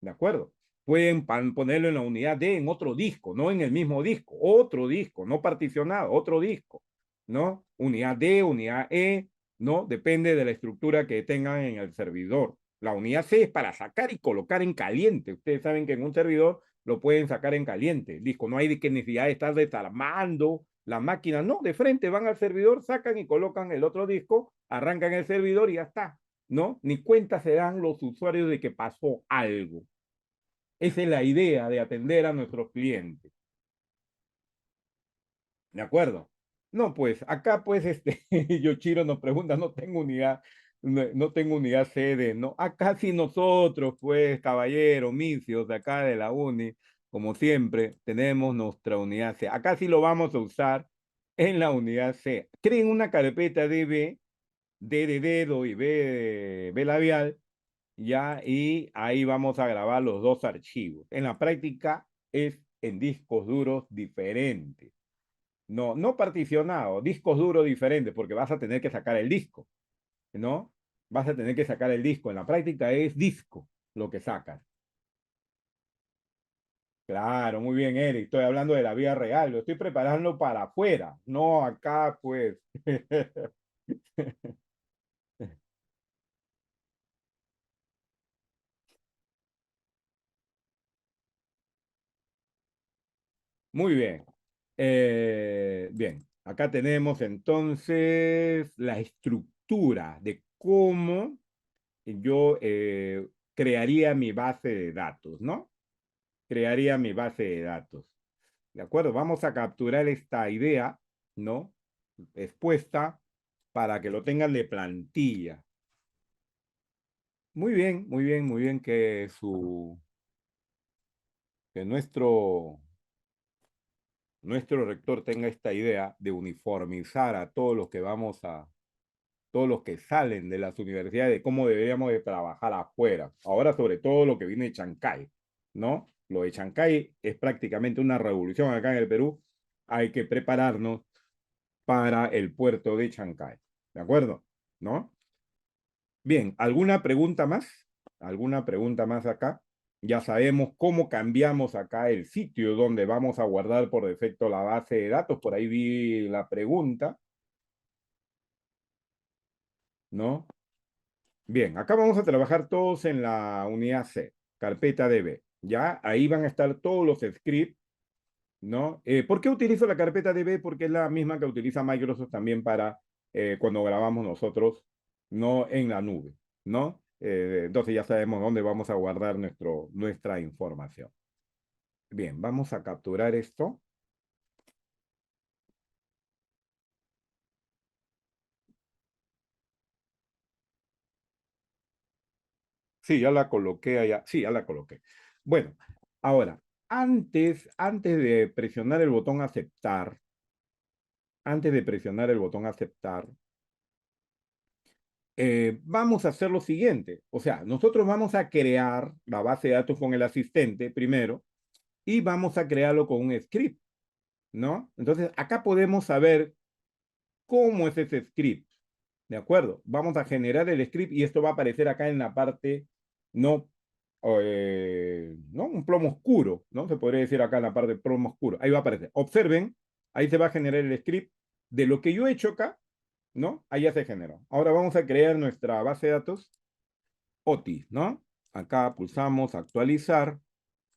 ¿De acuerdo? Pueden ponerlo en la unidad D en otro disco, no en el mismo disco, otro disco, no particionado, otro disco, ¿no? Unidad D, unidad E, ¿no? Depende de la estructura que tengan en el servidor. La unidad C es para sacar y colocar en caliente. Ustedes saben que en un servidor lo pueden sacar en caliente. Disco, no hay de que necesidad de estar desarmando la máquina, no, de frente van al servidor, sacan y colocan el otro disco, arrancan el servidor y ya está, ¿no? Ni cuenta se dan los usuarios de que pasó algo. Esa es la idea de atender a nuestros clientes. ¿De acuerdo? No, pues acá pues Yoshiro nos pregunta, no tengo unidad sede, no, acá sí nosotros pues caballero, misios de acá de la uni, como siempre, tenemos nuestra unidad C. Acá sí lo vamos a usar en la unidad C. Creen una carpeta DB, D de dedo y B labial, ya, y ahí vamos a grabar los dos archivos. En la práctica es en discos duros diferentes. No, no particionados, discos duros diferentes, porque vas a tener que sacar el disco, ¿no? Vas a tener que sacar el disco. En la práctica es disco lo que sacas. Claro, muy bien, Eric. Estoy hablando de la vida real. Lo estoy preparando para afuera, no acá, pues. Muy bien. Bien, acá tenemos entonces la estructura de cómo yo crearía mi base de datos, ¿no? Crearía mi base de datos. ¿De acuerdo? Vamos a capturar esta idea, ¿no? Expuesta para que lo tengan de plantilla. Muy bien, muy bien, muy bien que nuestro nuestro rector tenga esta idea de uniformizar a todos los que todos los que salen de las universidades, de cómo deberíamos de trabajar afuera. Ahora, sobre todo lo que viene de Chancay, ¿no? Lo de Chancay es prácticamente una revolución acá en el Perú. Hay que prepararnos para el puerto de Chancay. ¿De acuerdo? ¿No? Bien, ¿alguna pregunta más? ¿Alguna pregunta más acá? Ya sabemos cómo cambiamos acá el sitio donde vamos a guardar por defecto la base de datos. Por ahí vi la pregunta, ¿no? Bien, acá vamos a trabajar todos en la unidad C, carpeta DB. Ya, ahí van a estar todos los scripts, ¿no? ¿Por qué utilizo la carpeta DB? Porque es la misma que utiliza Microsoft también para cuando grabamos nosotros, no en la nube, ¿no? Entonces ya sabemos dónde vamos a guardar nuestra información. Bien, vamos a capturar esto. Sí, ya la coloqué allá. Sí, ya la coloqué. Bueno, ahora, antes de presionar el botón aceptar, antes de presionar el botón aceptar, vamos a hacer lo siguiente. O sea, nosotros vamos a crear la base de datos con el asistente primero y vamos a crearlo con un script, ¿no? Entonces, acá podemos saber cómo es ese script, ¿de acuerdo? Vamos a generar el script y esto va a aparecer acá en la parte, no, ¿no? Un plomo oscuro, ¿no? Se podría decir acá en la parte de plomo oscuro. Ahí va a aparecer. Observen, ahí se va a generar el script de lo que yo he hecho acá, ¿no? Ahí ya se generó. Ahora vamos a crear nuestra base de datos OTI, ¿no? Acá pulsamos actualizar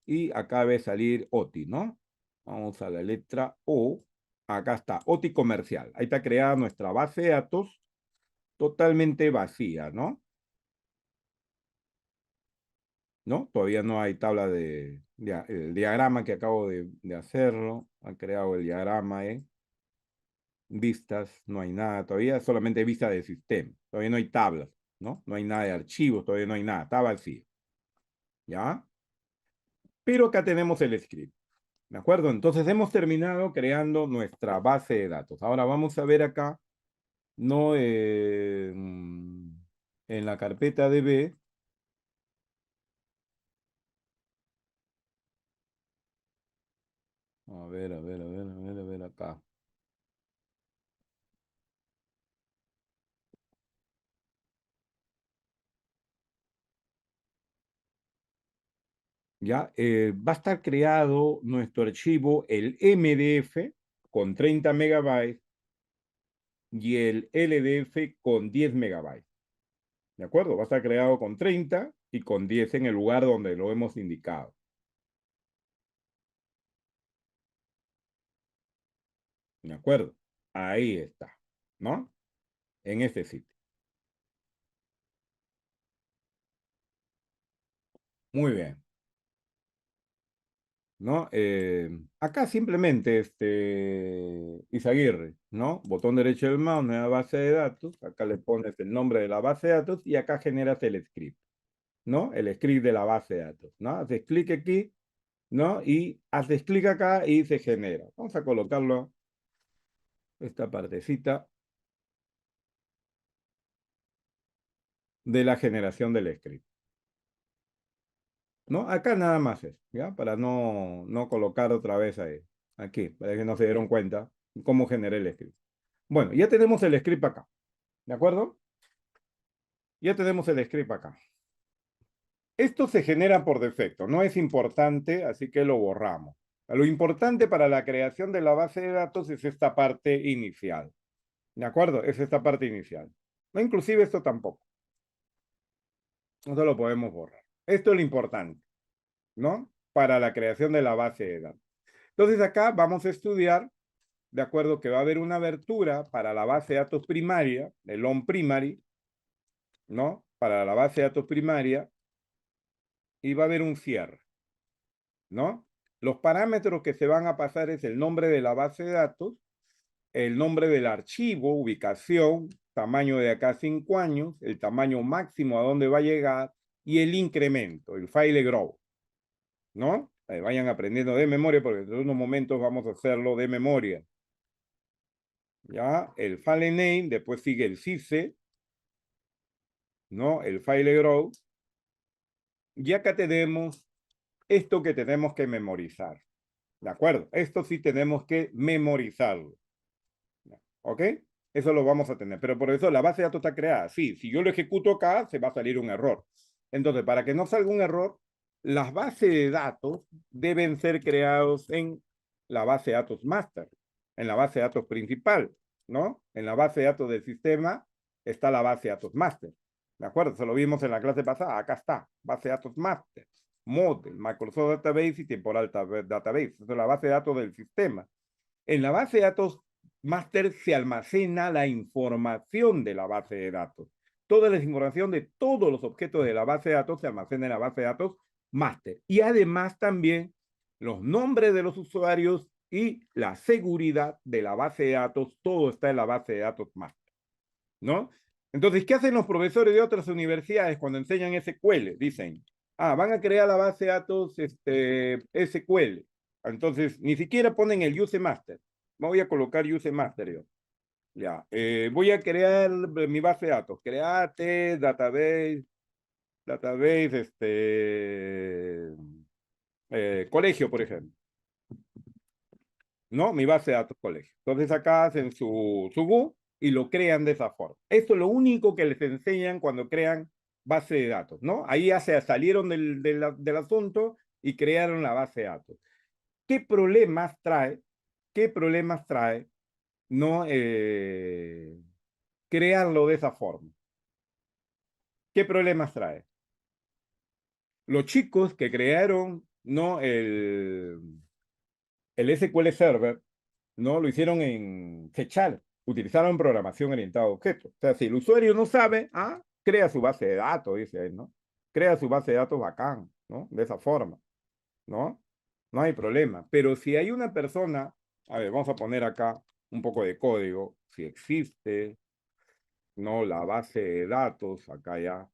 y acá debe salir OTI, ¿no? Vamos a la letra O. Acá está, OTI comercial. Ahí está creada nuestra base de datos totalmente vacía, ¿no? ¿No? Todavía no hay tabla el diagrama que acabo de hacerlo. Han creado el diagrama, ¿eh? Vistas, no hay nada todavía, solamente vista de sistema. Todavía no hay tablas, ¿no? No hay nada de archivos, todavía no hay nada, está vacío. ¿Ya? Pero acá tenemos el script. ¿De acuerdo? Entonces hemos terminado creando nuestra base de datos. Ahora vamos a ver acá, no en la carpeta DB. A ver, a ver, a ver, a ver, a ver acá. Ya, va a estar creado nuestro archivo, el MDF con 30 megabytes y el LDF con 10 megabytes. ¿De acuerdo? Va a estar creado con 30 y con 10 en el lugar donde lo hemos indicado. ¿De acuerdo? Ahí está, ¿no? En este sitio. Muy bien. ¿No? Acá simplemente, Izaguirre, ¿no? Botón derecho del mouse, nueva base de datos. Acá le pones el nombre de la base de datos y acá generas el script, ¿no? El script de la base de datos, ¿no? Haces clic aquí, ¿no? Y haces clic acá y se genera. Vamos a colocarlo, esta partecita de la generación del script, ¿no? Acá nada más es, ¿ya? Para no colocar otra vez ahí, aquí, para que no se dieron cuenta cómo generé el script. Bueno, ya tenemos el script acá, ¿de acuerdo? Ya tenemos el script acá. Esto se genera por defecto, no es importante, así que lo borramos. Lo importante para la creación de la base de datos es esta parte inicial. ¿De acuerdo? Es esta parte inicial. No, inclusive esto tampoco. Esto lo podemos borrar. Esto es lo importante, ¿no? Para la creación de la base de datos. Entonces acá vamos a estudiar, de acuerdo, que va a haber una abertura para la base de datos primaria, el on primary, ¿no? Para la base de datos primaria, y va a haber un cierre, ¿no? Los parámetros que se van a pasar es el nombre de la base de datos, el nombre del archivo, ubicación, tamaño de acá 5 años, el tamaño máximo a dónde va a llegar y el incremento, el file grow, ¿no? Vayan aprendiendo de memoria porque en unos momentos vamos a hacerlo de memoria. ¿Ya? El file name, después sigue el CICE, ¿no? El file grow. Y acá tenemos esto que tenemos que memorizar. ¿De acuerdo? Esto sí tenemos que memorizarlo. ¿Ok? Eso lo vamos a tener. Pero por eso la base de datos está creada. Sí, si yo lo ejecuto acá, se va a salir un error. Entonces, para que no salga un error, las bases de datos deben ser creados en la base de datos master, en la base de datos principal, ¿no? En la base de datos del sistema está la base de datos master. ¿De acuerdo? Eso lo vimos en la clase pasada. Acá está, base de datos master, model, Microsoft Database y Temporal Database. Esa es la base de datos del sistema. En la base de datos master se almacena la información de la base de datos. Toda la información de todos los objetos de la base de datos se almacena en la base de datos master. Y además también los nombres de los usuarios y la seguridad de la base de datos, todo está en la base de datos master, ¿no? Entonces, ¿qué hacen los profesores de otras universidades cuando enseñan SQL? Dicen, van a crear la base de datos SQL. Entonces, ni siquiera ponen el use master. Me voy a colocar use master yo. Ya, voy a crear mi base de datos. Create, database, colegio, por ejemplo. ¿No? Mi base de datos colegio. Entonces acá hacen su GU y lo crean de esa forma. Esto es lo único que les enseñan cuando crean base de datos, ¿no? Ahí ya se salieron del asunto y crearon la base de datos. ¿Qué problemas trae? ¿Qué problemas trae no crearlo de esa forma? ¿Qué problemas trae? Los chicos que crearon no el SQL Server, no lo hicieron en C#, utilizaron programación orientada a objetos. O sea, si el usuario no sabe, crea su base de datos, dice él, ¿no? Crea su base de datos bacán, ¿no? De esa forma, ¿no? No hay problema. Pero si hay una persona, a ver, vamos a poner acá un poco de código, si existe, ¿no? La base de datos, acá ya,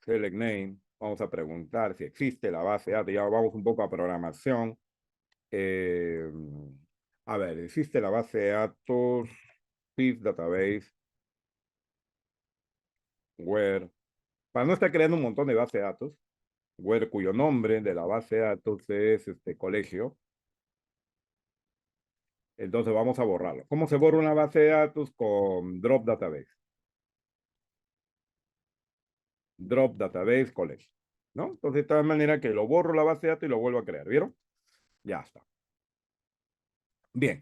select name, vamos a preguntar si existe la base de datos, ya vamos un poco a programación. Eh, a ver, existe la base de datos, PIF Database, where, para no estar creando un montón de bases de datos, where cuyo nombre de la base de datos es este colegio, entonces vamos a borrarlo. ¿Cómo se borra una base de datos? Con drop database. Drop database colegio, ¿no? Entonces de tal manera que lo borro la base de datos y lo vuelvo a crear, ¿vieron? Ya está. Bien,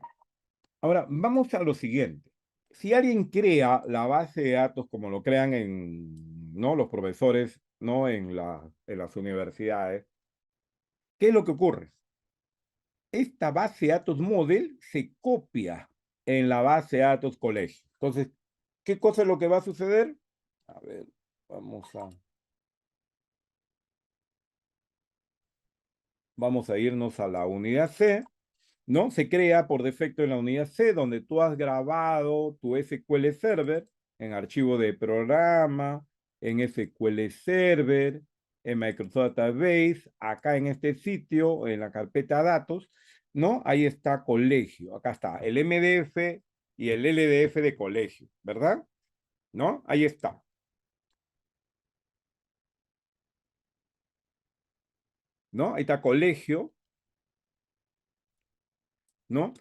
ahora vamos a lo siguiente. Si alguien crea la base de datos como lo crean ¿no? Los profesores, ¿no? En las universidades, ¿qué es lo que ocurre? Esta base de datos model se copia en la base de datos colegio. Entonces, ¿qué cosa es lo que va a suceder? A ver, vamos a irnos a la unidad C, ¿no? Se crea por defecto en la unidad C, donde tú has grabado tu SQL Server en archivo de programa, en SQL Server, en Microsoft Database, acá en este sitio, en la carpeta datos, ¿no? Ahí está colegio, acá está el MDF y el LDF de colegio, ¿verdad? ¿No? Ahí está, ¿no? Ahí está colegio, ¿no?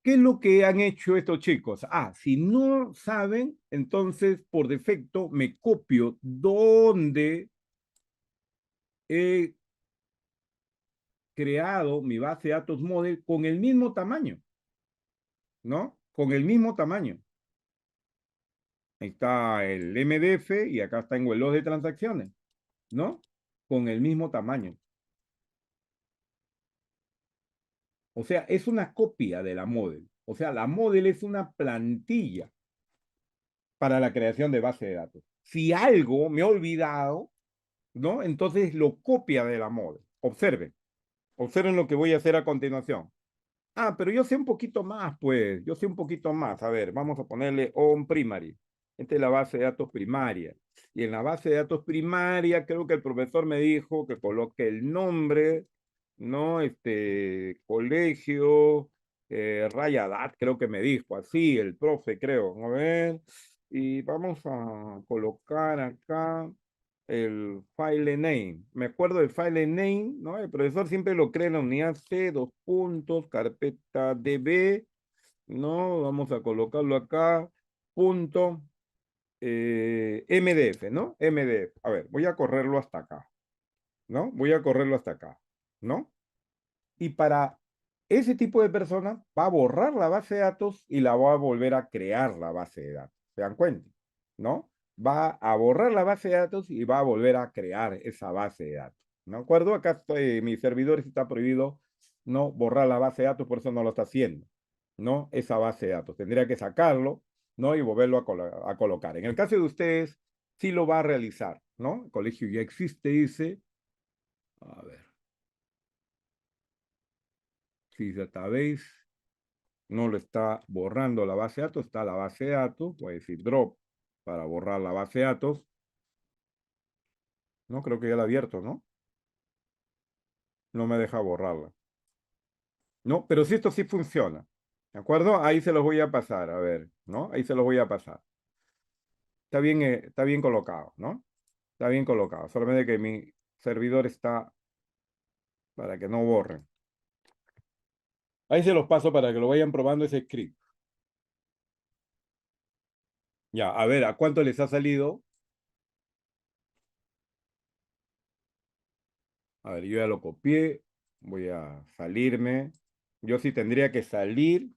¿Qué es lo que han hecho estos chicos? Si no saben, entonces por defecto me copio donde he creado mi base de datos model con el mismo tamaño, ¿no? Con el mismo tamaño. Ahí está el MDF y acá tengo el log de transacciones, ¿no? Con el mismo tamaño. O sea, es una copia de la model. O sea, la model es una plantilla para la creación de base de datos. Si algo me he olvidado, ¿no? Entonces lo copia de la model. Observen. Observen lo que voy a hacer a continuación. Pero yo sé un poquito más, pues. Yo sé un poquito más. A ver, vamos a ponerle on primary. Esta es la base de datos primaria. Y en la base de datos primaria, creo que el profesor me dijo que coloque el nombre, ¿no? Colegio, Rayadat, creo que me dijo, así, el profe, creo. A ver, y vamos a colocar acá el file name. Me acuerdo del file name, ¿no? El profesor siempre lo crea en la unidad C, dos puntos, carpeta DB, ¿no? Vamos a colocarlo acá, punto, MDF, ¿no? MDF. A ver, voy a correrlo hasta acá, ¿no? Voy a correrlo hasta acá, ¿no? Y para ese tipo de personas va a borrar la base de datos y la va a volver a crear la base de datos. ¿Se dan cuenta? ¿No? Va a borrar la base de datos y va a volver a crear esa base de datos. ¿De acuerdo? Acá estoy, mi servidor está prohibido no borrar la base de datos, por eso no lo está haciendo. ¿No? Esa base de datos. Tendría que sacarlo, ¿no? Y volverlo a colocar. En el caso de ustedes, sí lo va a realizar, ¿no? El colegio ya existe, dice. A ver, si database no lo está borrando la base de datos, está la base de datos, voy a decir drop para borrar la base de datos. No, creo que ya la he abierto, ¿no? No me deja borrarla. No, pero si esto sí funciona, ¿de acuerdo? Ahí se los voy a pasar, a ver, ¿no? Ahí se los voy a pasar. Está bien colocado, ¿no? Está bien colocado, solamente que mi servidor está para que no borren. Ahí se los paso para que lo vayan probando ese script. Ya, a ver, ¿a cuánto les ha salido? A ver, yo ya lo copié, voy a salirme. Yo sí tendría que salir,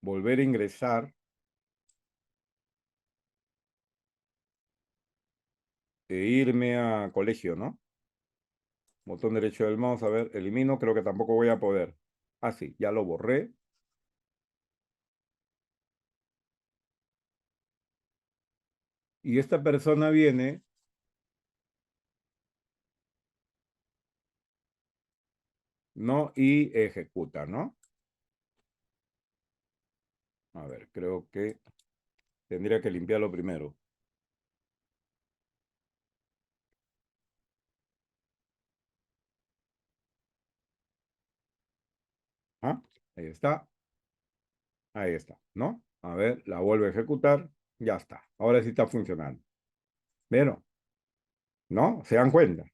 volver a ingresar e irme a colegio, ¿no? Botón derecho del mouse, a ver, elimino, creo que tampoco voy a poder. Ah, sí, ya lo borré. Y esta persona viene, ¿no? Y ejecuta, ¿no? A ver, creo que tendría que limpiarlo primero. ¿Ah? Ahí está, ¿no? A ver, la vuelvo a ejecutar, ya está. Ahora sí está funcionando. ¿Vieron? ¿No? ¿Se dan cuenta?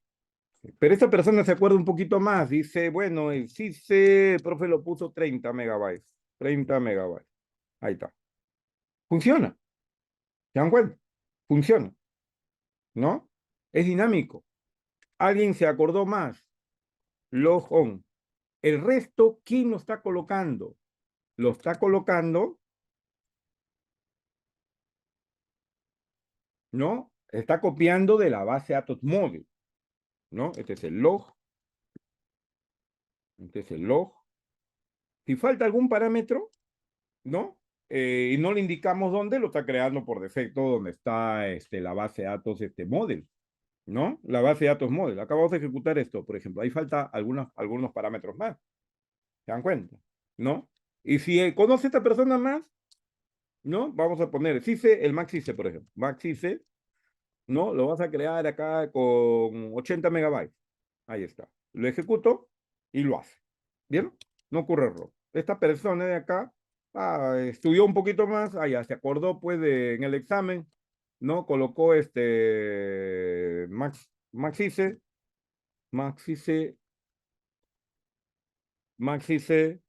Pero esta persona se acuerda un poquito más. Dice, bueno, el CICE, el profe lo puso 30 megabytes. 30 megabytes. Ahí está. Funciona. ¿Se dan cuenta? Funciona. ¿No? Es dinámico. Alguien se acordó más. Log on. El resto, ¿quién lo está colocando? Lo está colocando, ¿no? Está copiando de la base de datos model, ¿no? Este es el log. Este es el log. Si falta algún parámetro, ¿no? Y no le indicamos dónde, lo está creando por defecto donde está la base de datos model, ¿no? La base de datos model. Acabamos de ejecutar esto, por ejemplo. Ahí falta algunos parámetros más. ¿Se dan cuenta? ¿No? Y si conoce esta persona más, ¿no? Vamos a poner CICE, el MaxCICE, por ejemplo. MaxCICE, ¿no? Lo vas a crear acá con 80 megabytes. Ahí está. Lo ejecuto y lo hace. ¿Vieron? No ocurre error. Esta persona de acá estudió un poquito más, ya se acordó pues en el examen, ¿no? Colocó Maxice, Maxice, Maxice,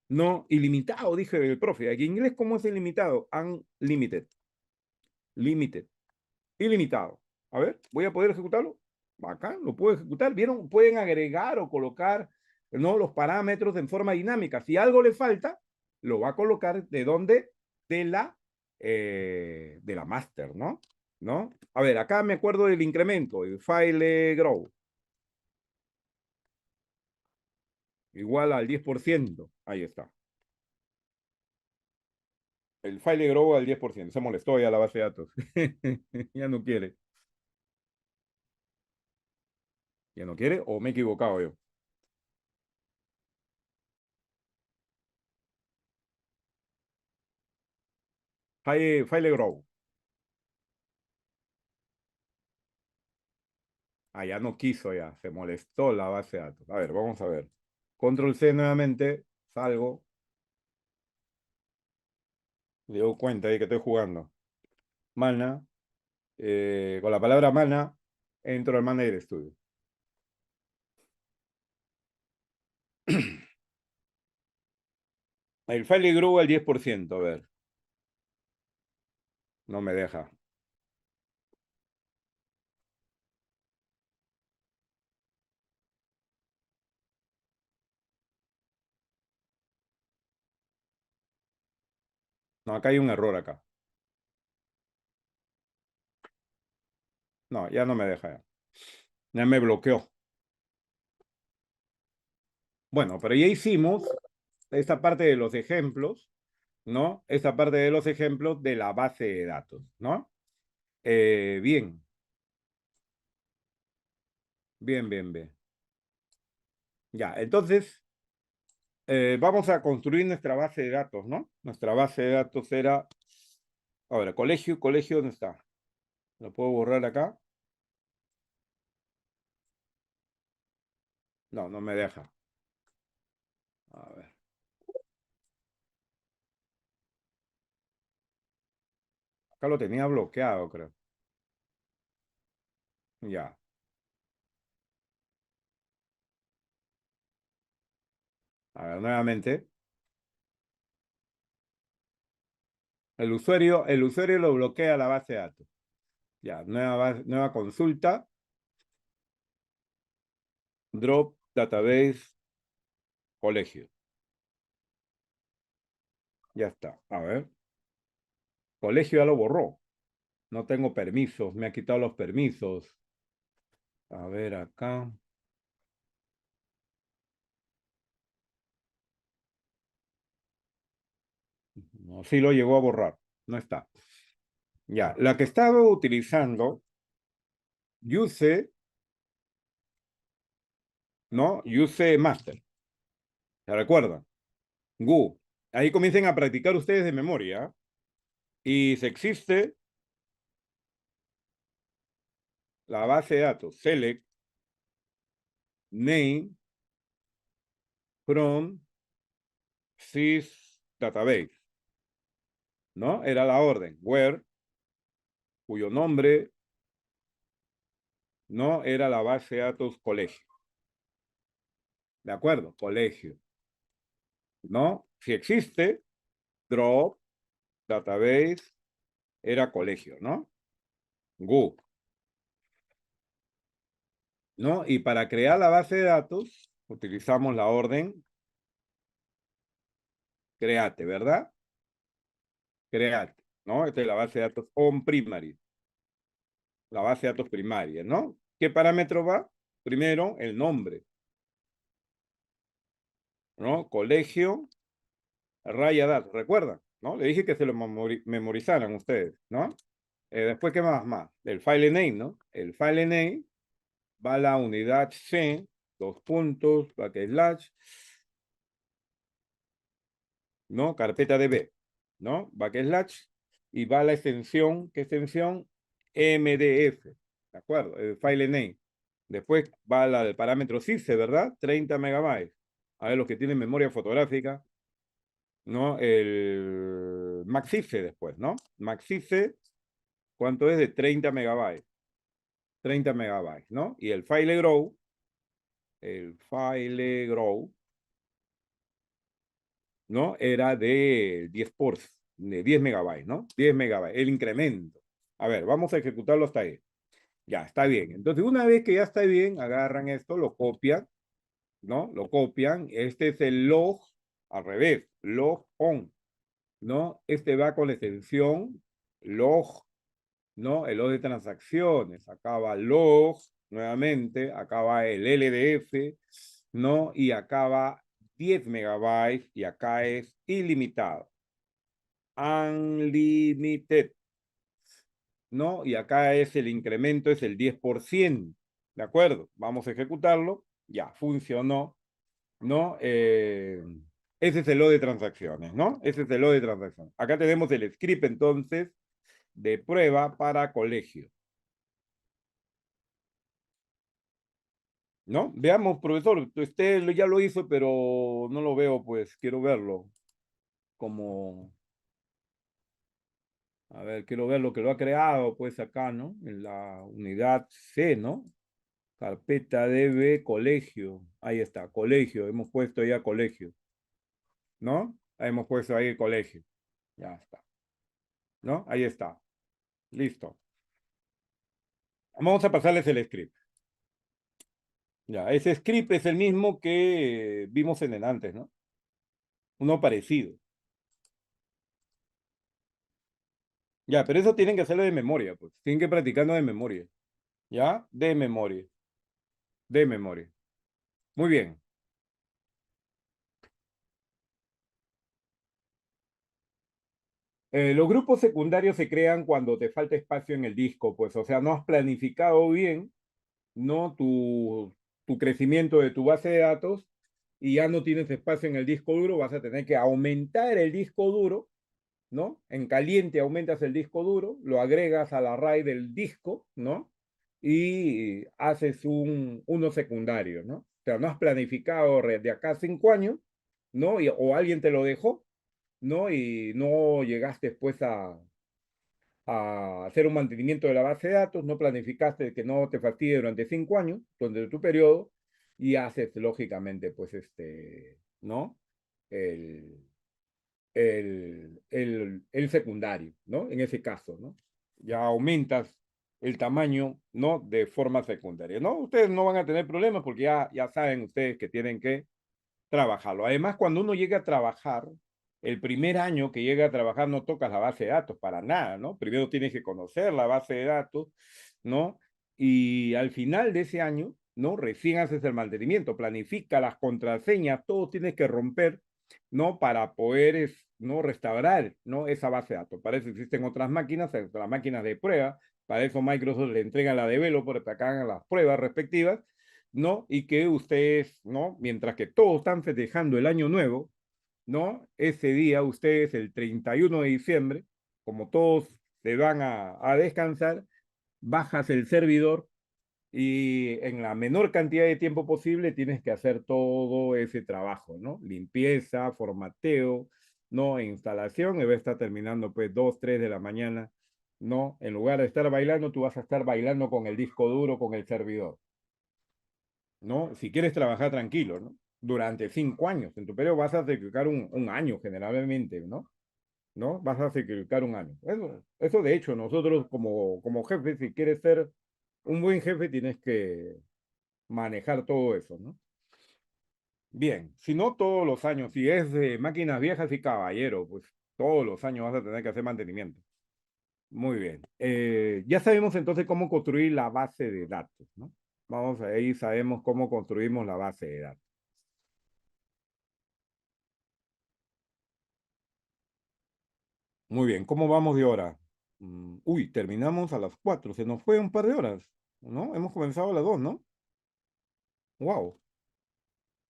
no, ilimitado, dije el profe. En inglés, ¿cómo es ilimitado? Unlimited, limited, ilimitado. A ver, ¿voy a poder ejecutarlo? Acá lo puedo ejecutar. ¿Vieron? Pueden agregar o colocar, ¿no? Los parámetros en forma dinámica. Si algo le falta, lo va a colocar de dónde? De la master, ¿no? ¿No? A ver, acá me acuerdo del incremento, el file grow, igual al 10%. Ahí está. El file grow al 10%. Se molestó ya la base de datos. Ya no quiere. Ya no quiere o me he equivocado yo. FileGrow. Ah, ya no quiso ya, se molestó la base de datos. A ver, vamos a ver. Control C nuevamente, salgo, me doy cuenta ahí que estoy jugando. Mana, con la palabra mana, entro al Manager Studio. El FileGrow al 10%, a ver, no me deja. No, acá hay un error acá. No, ya no me deja. Ya me bloqueó. Bueno, pero ya hicimos esta parte de los ejemplos, ¿no? Esta parte de los ejemplos de la base de datos, ¿no? Bien, bien, bien, bien. Ya, entonces vamos a construir nuestra base de datos, ¿no? Nuestra base de datos era, ahora, colegio, ¿dónde está? ¿Lo puedo borrar acá? No, no me deja. A ver, acá lo tenía bloqueado, creo. Ya, a ver, nuevamente. El usuario lo bloquea la base de datos. Ya, nueva consulta, drop, database, colegio. Ya está. A ver, colegio ya lo borró. No tengo permisos, me ha quitado los permisos. A ver acá. No, sí lo llegó a borrar. No está. Ya, la que estaba utilizando, use, ¿no? Use master. ¿Se recuerdan? Gu. Ahí comiencen a practicar ustedes de memoria. Y si existe la base de datos, select, name, from, sys, database, ¿no? Era la orden, where, cuyo nombre, ¿no? Era la base de datos colegio. ¿De acuerdo? Colegio, ¿no? Si existe, drop, database, era colegio, ¿no? Gu, ¿no? Y para crear la base de datos, utilizamos la orden create, ¿verdad? Create, ¿no? Esta es la base de datos on primary, la base de datos primaria, ¿no? ¿Qué parámetro va? Primero, el nombre, ¿no? Colegio, raya datos, ¿recuerdan? ¿No? Le dije que se lo memorizaran ustedes, ¿no? Después, ¿qué más? El file name, ¿no? El file name va a la unidad C, dos puntos, backslash, ¿no? Carpeta DB, ¿no? Backslash, y va a la extensión, ¿qué extensión? MDF, ¿de acuerdo? El file name. Después va al parámetro CIFE, ¿verdad? 30 megabytes. A ver, los que tienen memoria fotográfica, ¿no? El MaxIFE después, ¿no? MaxIFE, ¿cuánto es? De 30 megabytes. 30 megabytes, ¿no? Y el FileGrow, ¿no? Era de 10 megabytes, ¿no? 10 megabytes, el incremento. A ver, vamos a ejecutarlo hasta ahí. Ya, está bien. Entonces, una vez que ya está bien, agarran esto, lo copian, ¿no? Lo copian. Este es el log, al revés, log on, ¿no? Este va con la extensión log, ¿no? El log de transacciones. Acá va log, nuevamente, acá va el LDF, ¿no? Y acá va 10 megabytes y acá es ilimitado. Unlimited, ¿no? Y acá es el incremento, es el 10%. ¿De acuerdo? Vamos a ejecutarlo. Ya, funcionó, ¿no? Ese es el lo de transacciones, ¿no? Ese es el lo de transacciones. Acá tenemos el script entonces de prueba para colegio, ¿no? Veamos, profesor, usted ya lo hizo, pero no lo veo, pues quiero verlo. Como, a ver, quiero ver lo que lo ha creado, pues acá, ¿no? En la unidad C, ¿no? Carpeta DB, colegio. Ahí está, colegio. Hemos puesto ya colegio, ¿no? Hemos puesto ahí colegio. Ya está, ¿no? Ahí está. Listo. Vamos a pasarles el script. Ya, ese script es el mismo que vimos en el antes, ¿no? Uno parecido. Ya, pero eso tienen que hacerlo de memoria, pues. Tienen que practicarlo de memoria. ¿Ya? De memoria. De memoria. Muy bien. Los grupos secundarios se crean cuando te falta espacio en el disco, pues, o sea, no has planificado bien, ¿no? Tu crecimiento de tu base de datos y ya no tienes espacio en el disco duro, vas a tener que aumentar el disco duro, ¿no? En caliente aumentas el disco duro, lo agregas al array del disco, ¿no? Y haces uno secundario, ¿no? O sea, no has planificado de acá a 5 años, ¿no? O alguien te lo dejó, ¿no? Y no llegaste después a hacer un mantenimiento de la base de datos, no planificaste que no te fastidie durante 5 años, durante tu periodo, y haces lógicamente, pues, ¿no? El, el secundario, ¿no? En ese caso, ¿no? Ya aumentas el tamaño, ¿no? De forma secundaria, ¿no? Ustedes no van a tener problemas porque ya saben ustedes que tienen que trabajarlo. Además, cuando uno llega a trabajar, el primer año que llega a trabajar no tocas la base de datos para nada, ¿no? Primero tienes que conocer la base de datos, ¿no? Y al final de ese año, ¿no? Recién haces el mantenimiento, planifica las contraseñas, todo tienes que romper, ¿no? Para poder, ¿no? Restaurar, ¿no? Esa base de datos. Para eso existen otras máquinas de prueba, para eso Microsoft le entrega a la developer para que hagan las pruebas respectivas, ¿no? Y que ustedes, ¿no? Mientras que todos están festejando el año nuevo, ¿no? Ese día ustedes, el 31 de diciembre, como todos se van a descansar, bajas el servidor y en la menor cantidad de tiempo posible tienes que hacer todo ese trabajo, ¿no? Limpieza, formateo, ¿no? Instalación, y va a estar terminando pues 2, 3 de la mañana, ¿no? En lugar de estar bailando, tú vas a estar bailando con el disco duro, con el servidor. ¿No? Si quieres trabajar tranquilo, ¿no? Durante 5 años. En tu periodo vas a sacrificar un año generalmente, ¿no? ¿No? Vas a sacrificar un año. Eso de hecho, nosotros como jefe, si quieres ser un buen jefe, tienes que manejar todo eso, ¿no? Bien, si no todos los años, si es de máquinas viejas y caballero, pues todos los años vas a tener que hacer mantenimiento. Muy bien. Ya sabemos entonces cómo construir la base de datos, ¿no? Vamos ahí, sabemos cómo construimos la base de datos. Muy bien, ¿cómo vamos de hora? Uy, terminamos a las 4, se nos fue un par de horas, ¿no? Hemos comenzado a las 2, ¿no? Wow,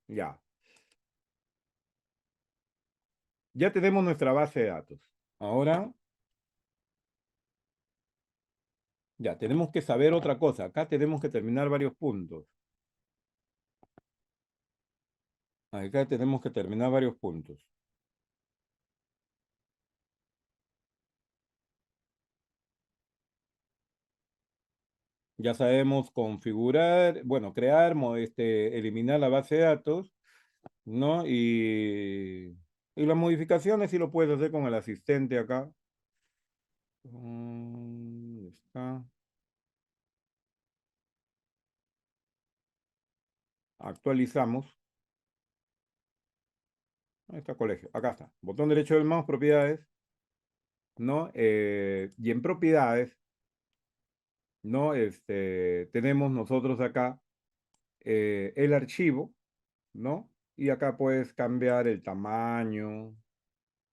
ya. Ya tenemos nuestra base de datos. Ahora, ya, tenemos que saber otra cosa. Acá tenemos que terminar varios puntos. Acá tenemos que terminar varios puntos. Ya sabemos configurar, bueno, crear, eliminar la base de datos, ¿no? Y las modificaciones sí lo puedes hacer con el asistente acá. Está. Actualizamos. Ahí está colegio. Acá está. Botón derecho del mouse, propiedades, ¿no? Y en propiedades, ¿no? Tenemos nosotros acá el archivo, ¿no? Y acá puedes cambiar el tamaño,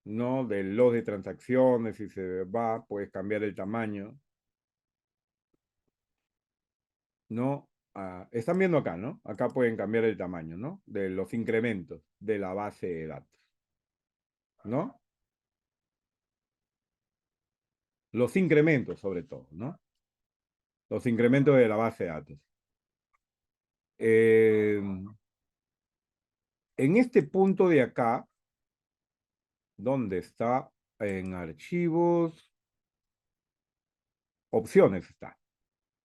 ¿no? De los de transacciones, si se va, puedes cambiar el tamaño, ¿no? Están viendo acá, ¿no? Acá pueden cambiar el tamaño, ¿no? De los incrementos de la base de datos. ¿no? Los incrementos, sobre todo, ¿no? Los incrementos de la base de datos. Eh, en este punto de acá, ¿dónde está? En archivos, opciones está.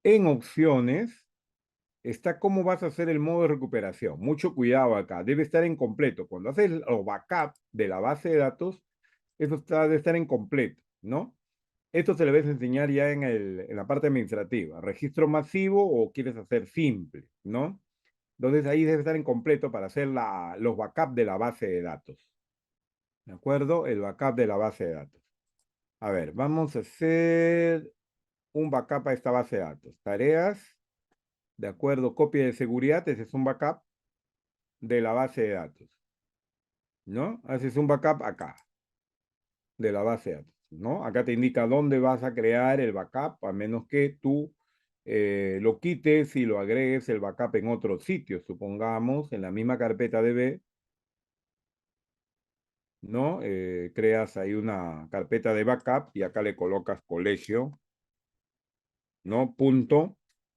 En opciones está cómo vas a hacer el modo de recuperación. Mucho cuidado acá, debe estar en completo. Cuando haces los backup de la base de datos, eso debe estar en completo, ¿no? Esto se le debes enseñar ya en la parte administrativa. Registro masivo o quieres hacer simple, ¿no? Entonces ahí debe estar en completo para hacer los backup de la base de datos. ¿De acuerdo? El backup de la base de datos. A ver, vamos a hacer un backup a esta base de datos. Tareas, de acuerdo, copia de seguridad, ese es un backup de la base de datos, ¿no? Haces un backup acá, de la base de datos, ¿no? Acá te indica dónde vas a crear el backup, a menos que tú lo quites y lo agregues el backup en otro sitio, supongamos, en la misma carpeta DB, ¿no? Creas ahí una carpeta de backup y acá le colocas colegio, ¿no? Punto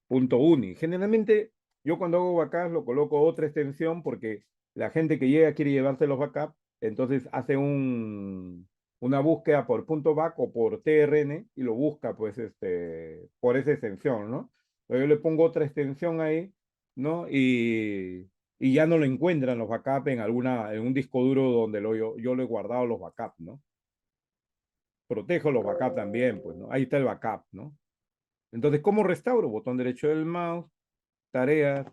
uni. Generalmente yo cuando hago backups lo coloco otra extensión porque la gente que llega quiere llevarse los backups, entonces hace una búsqueda por punto .back o por TRN y lo busca pues por esa extensión, ¿no? Pero yo le pongo otra extensión ahí, ¿no? Y ya no lo encuentran los backups en un disco duro donde yo lo he guardado los backups, ¿no? Protejo los backups también, pues, ¿no? Ahí está el backup, ¿no? Entonces, ¿cómo restauro? Botón derecho del mouse, tareas,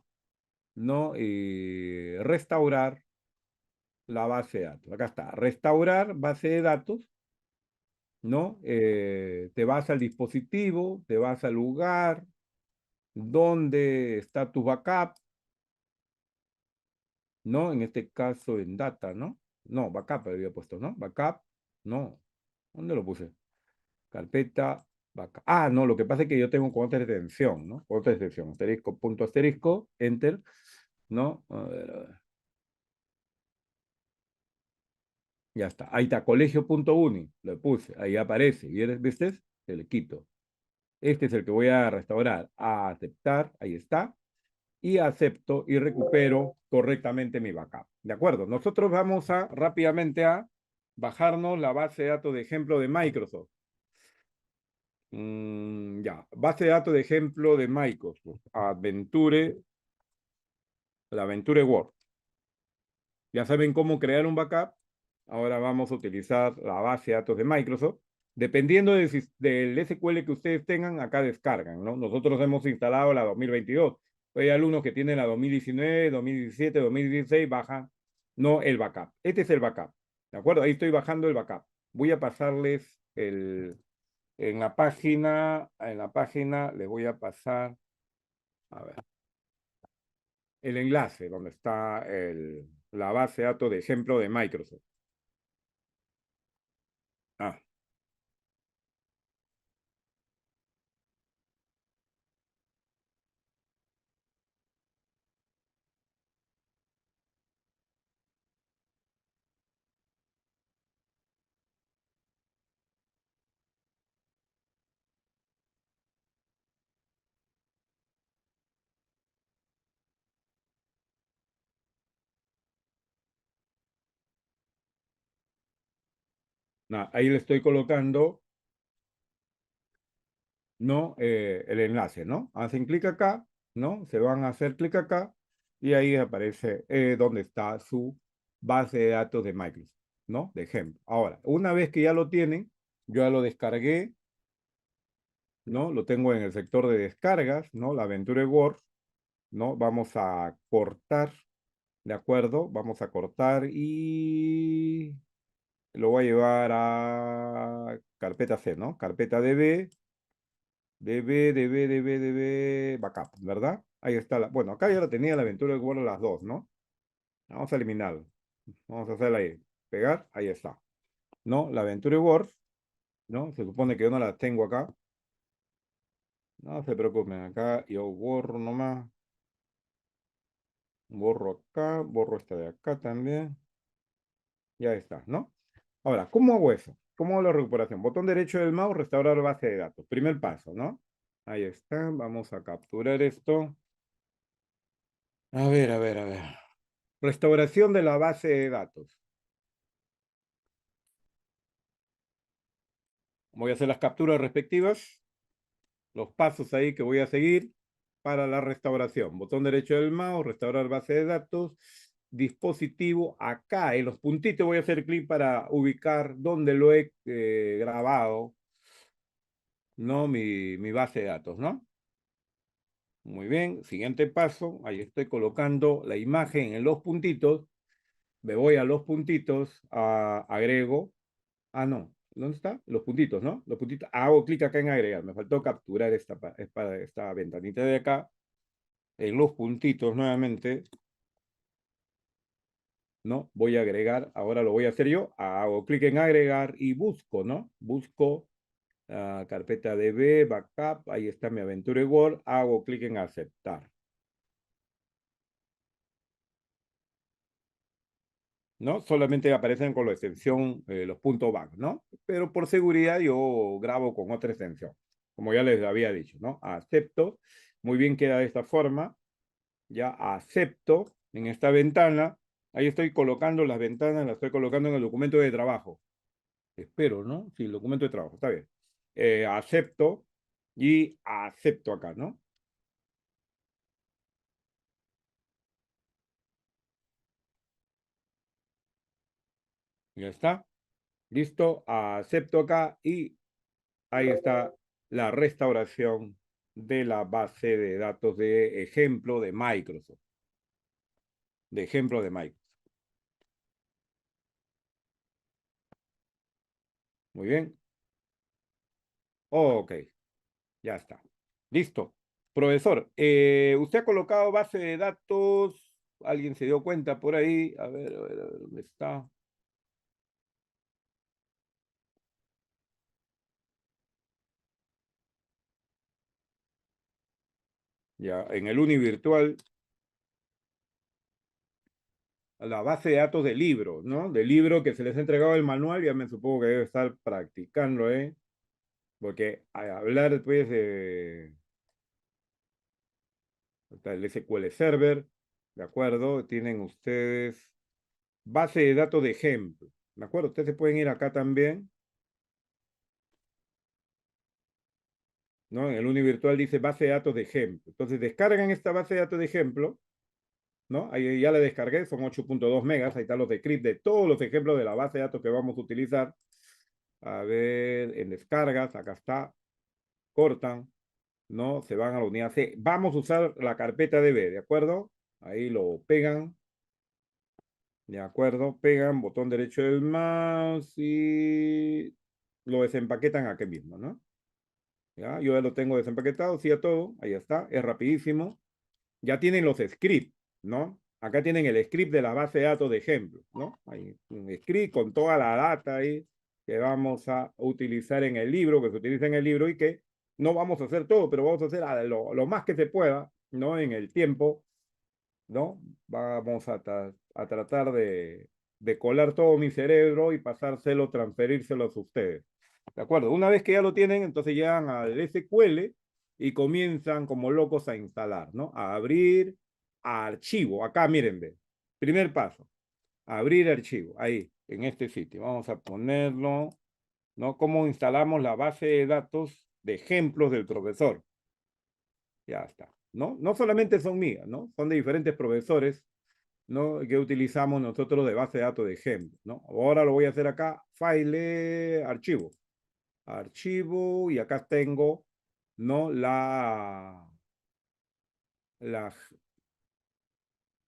¿no? Y restaurar la base de datos. Acá está, restaurar base de datos, ¿no? Te vas al dispositivo, te vas al lugar donde está tu backup, ¿no? En este caso en data, ¿no? No, backup había puesto, ¿no? Backup, no. ¿Dónde lo puse? Carpeta, backup. Ah, no, lo que pasa es que yo tengo con otra extensión, ¿no? Otra extensión, asterisco, punto asterisco, enter, ¿no? A ver. Ya está. Ahí está, colegio.uni. Lo puse. Ahí aparece. ¿Viste? Se le quito. Este es el que voy a restaurar. A aceptar. Ahí está. Y acepto y recupero correctamente mi backup. ¿De acuerdo? Nosotros vamos a rápidamente a bajarnos la base de datos de ejemplo de Microsoft. Ya. Base de datos de ejemplo de Microsoft. La Adventure Word. Ya saben cómo crear un backup. Ahora vamos a utilizar la base de datos de Microsoft. Dependiendo del SQL que ustedes tengan, acá descargan, ¿no? Nosotros hemos instalado la 2022. Hay alumnos que tienen la 2019, 2017, 2016, bajan, no el backup. Este es el backup, ¿de acuerdo? Ahí estoy bajando el backup. Voy a pasarles en la página les voy a pasar, a ver, el enlace donde está la base de datos de ejemplo de Microsoft. Ah, ahí le estoy colocando, ¿no? El enlace, ¿no? Hacen clic acá, ¿no? Se van a hacer clic acá y ahí aparece donde está su base de datos de Microsoft, ¿no? De ejemplo. Ahora, una vez que ya lo tienen, yo ya lo descargué, ¿no? Lo tengo en el sector de descargas, ¿no? La Aventure Word, ¿no? Vamos a cortar, ¿de acuerdo? Vamos a cortar y lo voy a llevar a carpeta C, ¿no? Carpeta DB, backup, ¿verdad? Ahí está bueno, acá ya la tenía la aventura de Word las dos, ¿no? Vamos a eliminarlo. Vamos a hacerla ahí. Pegar, ahí está. ¿No? La aventura Word, ¿no? Se supone que yo no la tengo acá. No se preocupen, acá yo borro nomás. Borro acá, borro esta de acá también. Ya está, ¿no? Ahora, ¿cómo hago eso? ¿Cómo hago la recuperación? Botón derecho del mouse, restaurar base de datos. Primer paso, ¿no? Ahí está. Vamos a capturar esto. A ver, a ver, a ver. Restauración de la base de datos. Voy a hacer las capturas respectivas, los pasos ahí que voy a seguir para la restauración. Botón derecho del mouse, restaurar base de datos, dispositivo. Acá en los puntitos voy a hacer clic para ubicar donde lo he grabado, ¿no? Mi base de datos, ¿no? Muy bien, siguiente paso, ahí estoy colocando la imagen en los puntitos, me voy a los puntitos, agrego, no, ¿dónde está? Los puntitos, ¿no? Los puntitos, hago clic acá en agregar, me faltó capturar esta ventanita de acá, en los puntitos nuevamente, ¿no? Voy a agregar, ahora lo voy a hacer yo, hago clic en agregar y busco, ¿no? Busco carpeta DB, backup, ahí está mi Aventure Word, hago clic en aceptar. ¿No? Solamente aparecen con la extensión, los puntos .back, ¿no? Pero por seguridad yo grabo con otra extensión, como ya les había dicho, ¿no? Acepto, muy bien queda de esta forma, ya acepto en esta ventana, ahí estoy colocando las ventanas, las estoy colocando en el documento de trabajo, espero, ¿no? Sí, el documento de trabajo, está bien. Acepto y acepto acá, ¿no? Ya está, listo, acepto acá y ahí está la restauración de la base de datos de ejemplo de Microsoft. De ejemplo de Microsoft. Muy bien. Ok, ya está. Listo. Profesor, usted ha colocado base de datos. ¿Alguien se dio cuenta por ahí? A ver, ¿dónde está? Ya, en el Uni Virtual, la base de datos del libro, ¿no? Del libro que se les ha entregado el manual, ya me supongo que debe estar practicando, ¿eh? Porque al hablar, pues, está el SQL Server, ¿de acuerdo? Tienen ustedes base de datos de ejemplo, ¿de acuerdo? Ustedes se pueden ir acá también, ¿no? En el Uni Virtual dice base de datos de ejemplo. Entonces descargan esta base de datos de ejemplo, ¿no? Ahí ya la descargué, son 8.2 megas, ahí están los scripts de todos los ejemplos de la base de datos que vamos a utilizar. A ver, en descargas, acá está, cortan, ¿no? Se van a la unidad C. Vamos a usar la carpeta DB, ¿de acuerdo? Ahí lo pegan. De acuerdo, pegan botón derecho del mouse y lo desempaquetan aquí mismo, ¿no? Ya, yo ya lo tengo desempaquetado, sí a todo, ahí está, es rapidísimo. Ya tienen los scripts, ¿no? Acá tienen el script de la base de datos de ejemplo, ¿no? Hay un script con toda la data ahí que vamos a utilizar en el libro, que se utiliza en el libro y que no vamos a hacer todo, pero vamos a hacer lo más que se pueda, ¿no? En el tiempo, ¿no? Vamos a tratar de colar todo mi cerebro y pasárselo, transferírselo a ustedes. ¿De acuerdo? Una vez que ya lo tienen, entonces llegan al SQL y comienzan como locos a instalar, ¿no? A abrir archivo. Acá, miren, ve. Primer paso. Abrir archivo. Ahí, en este sitio. Vamos a ponerlo, ¿no? ¿Cómo instalamos la base de datos de ejemplos del profesor? Ya está, ¿no? No solamente son mías, ¿no? Son de diferentes profesores, ¿no? Que utilizamos nosotros de base de datos de ejemplo, ¿no? Ahora lo voy a hacer acá, file, archivo. Archivo, y acá tengo, ¿no? La,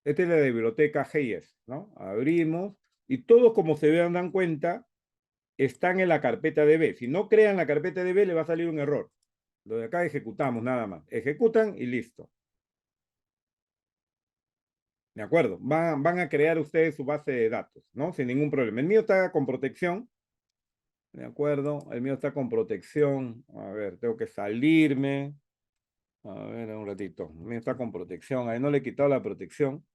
esta es la de biblioteca GIS, ¿no? Abrimos, y todos, como se vean, dan cuenta, están en la carpeta DB. Si no crean la carpeta DB, le va a salir un error. Lo de acá ejecutamos nada más. Ejecutan y listo. ¿De acuerdo? Van a crear ustedes su base de datos, ¿no? Sin ningún problema. El mío está con protección, ¿de acuerdo? El mío está con protección. A ver, tengo que salirme. A ver, un ratito. El mío está con protección. Ahí no le he quitado la protección.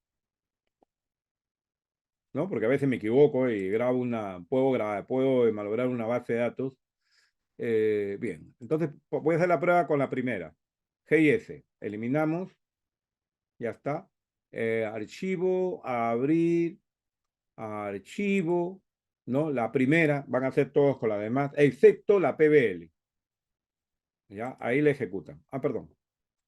¿no? Porque a veces me equivoco y grabo puedo grabar, puedo malograr una base de datos. Bien, entonces voy a hacer la prueba con la primera. GIS, eliminamos, ya está. Archivo, abrir, archivo, ¿no? La primera, van a ser todos con la demás, excepto la PBL. ¿Ya? Ahí la ejecutan. Ah, perdón.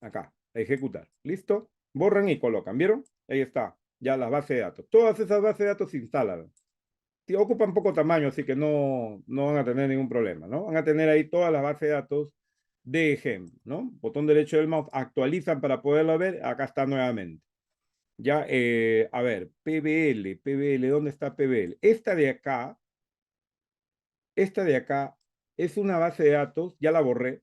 Acá, ejecutar. ¿Listo? Borran y colocan. ¿Vieron? Ahí está. Ya las bases de datos. Todas esas bases de datos se instalan. Sí, ocupan poco tamaño, así que no van a tener ningún problema, ¿no? Van a tener ahí todas las bases de datos de ejemplo, ¿no? Botón derecho del mouse, actualizan para poderlo ver. Acá está nuevamente. Ya, a ver, PBL, ¿dónde está PBL? Esta de acá es una base de datos, ya la borré,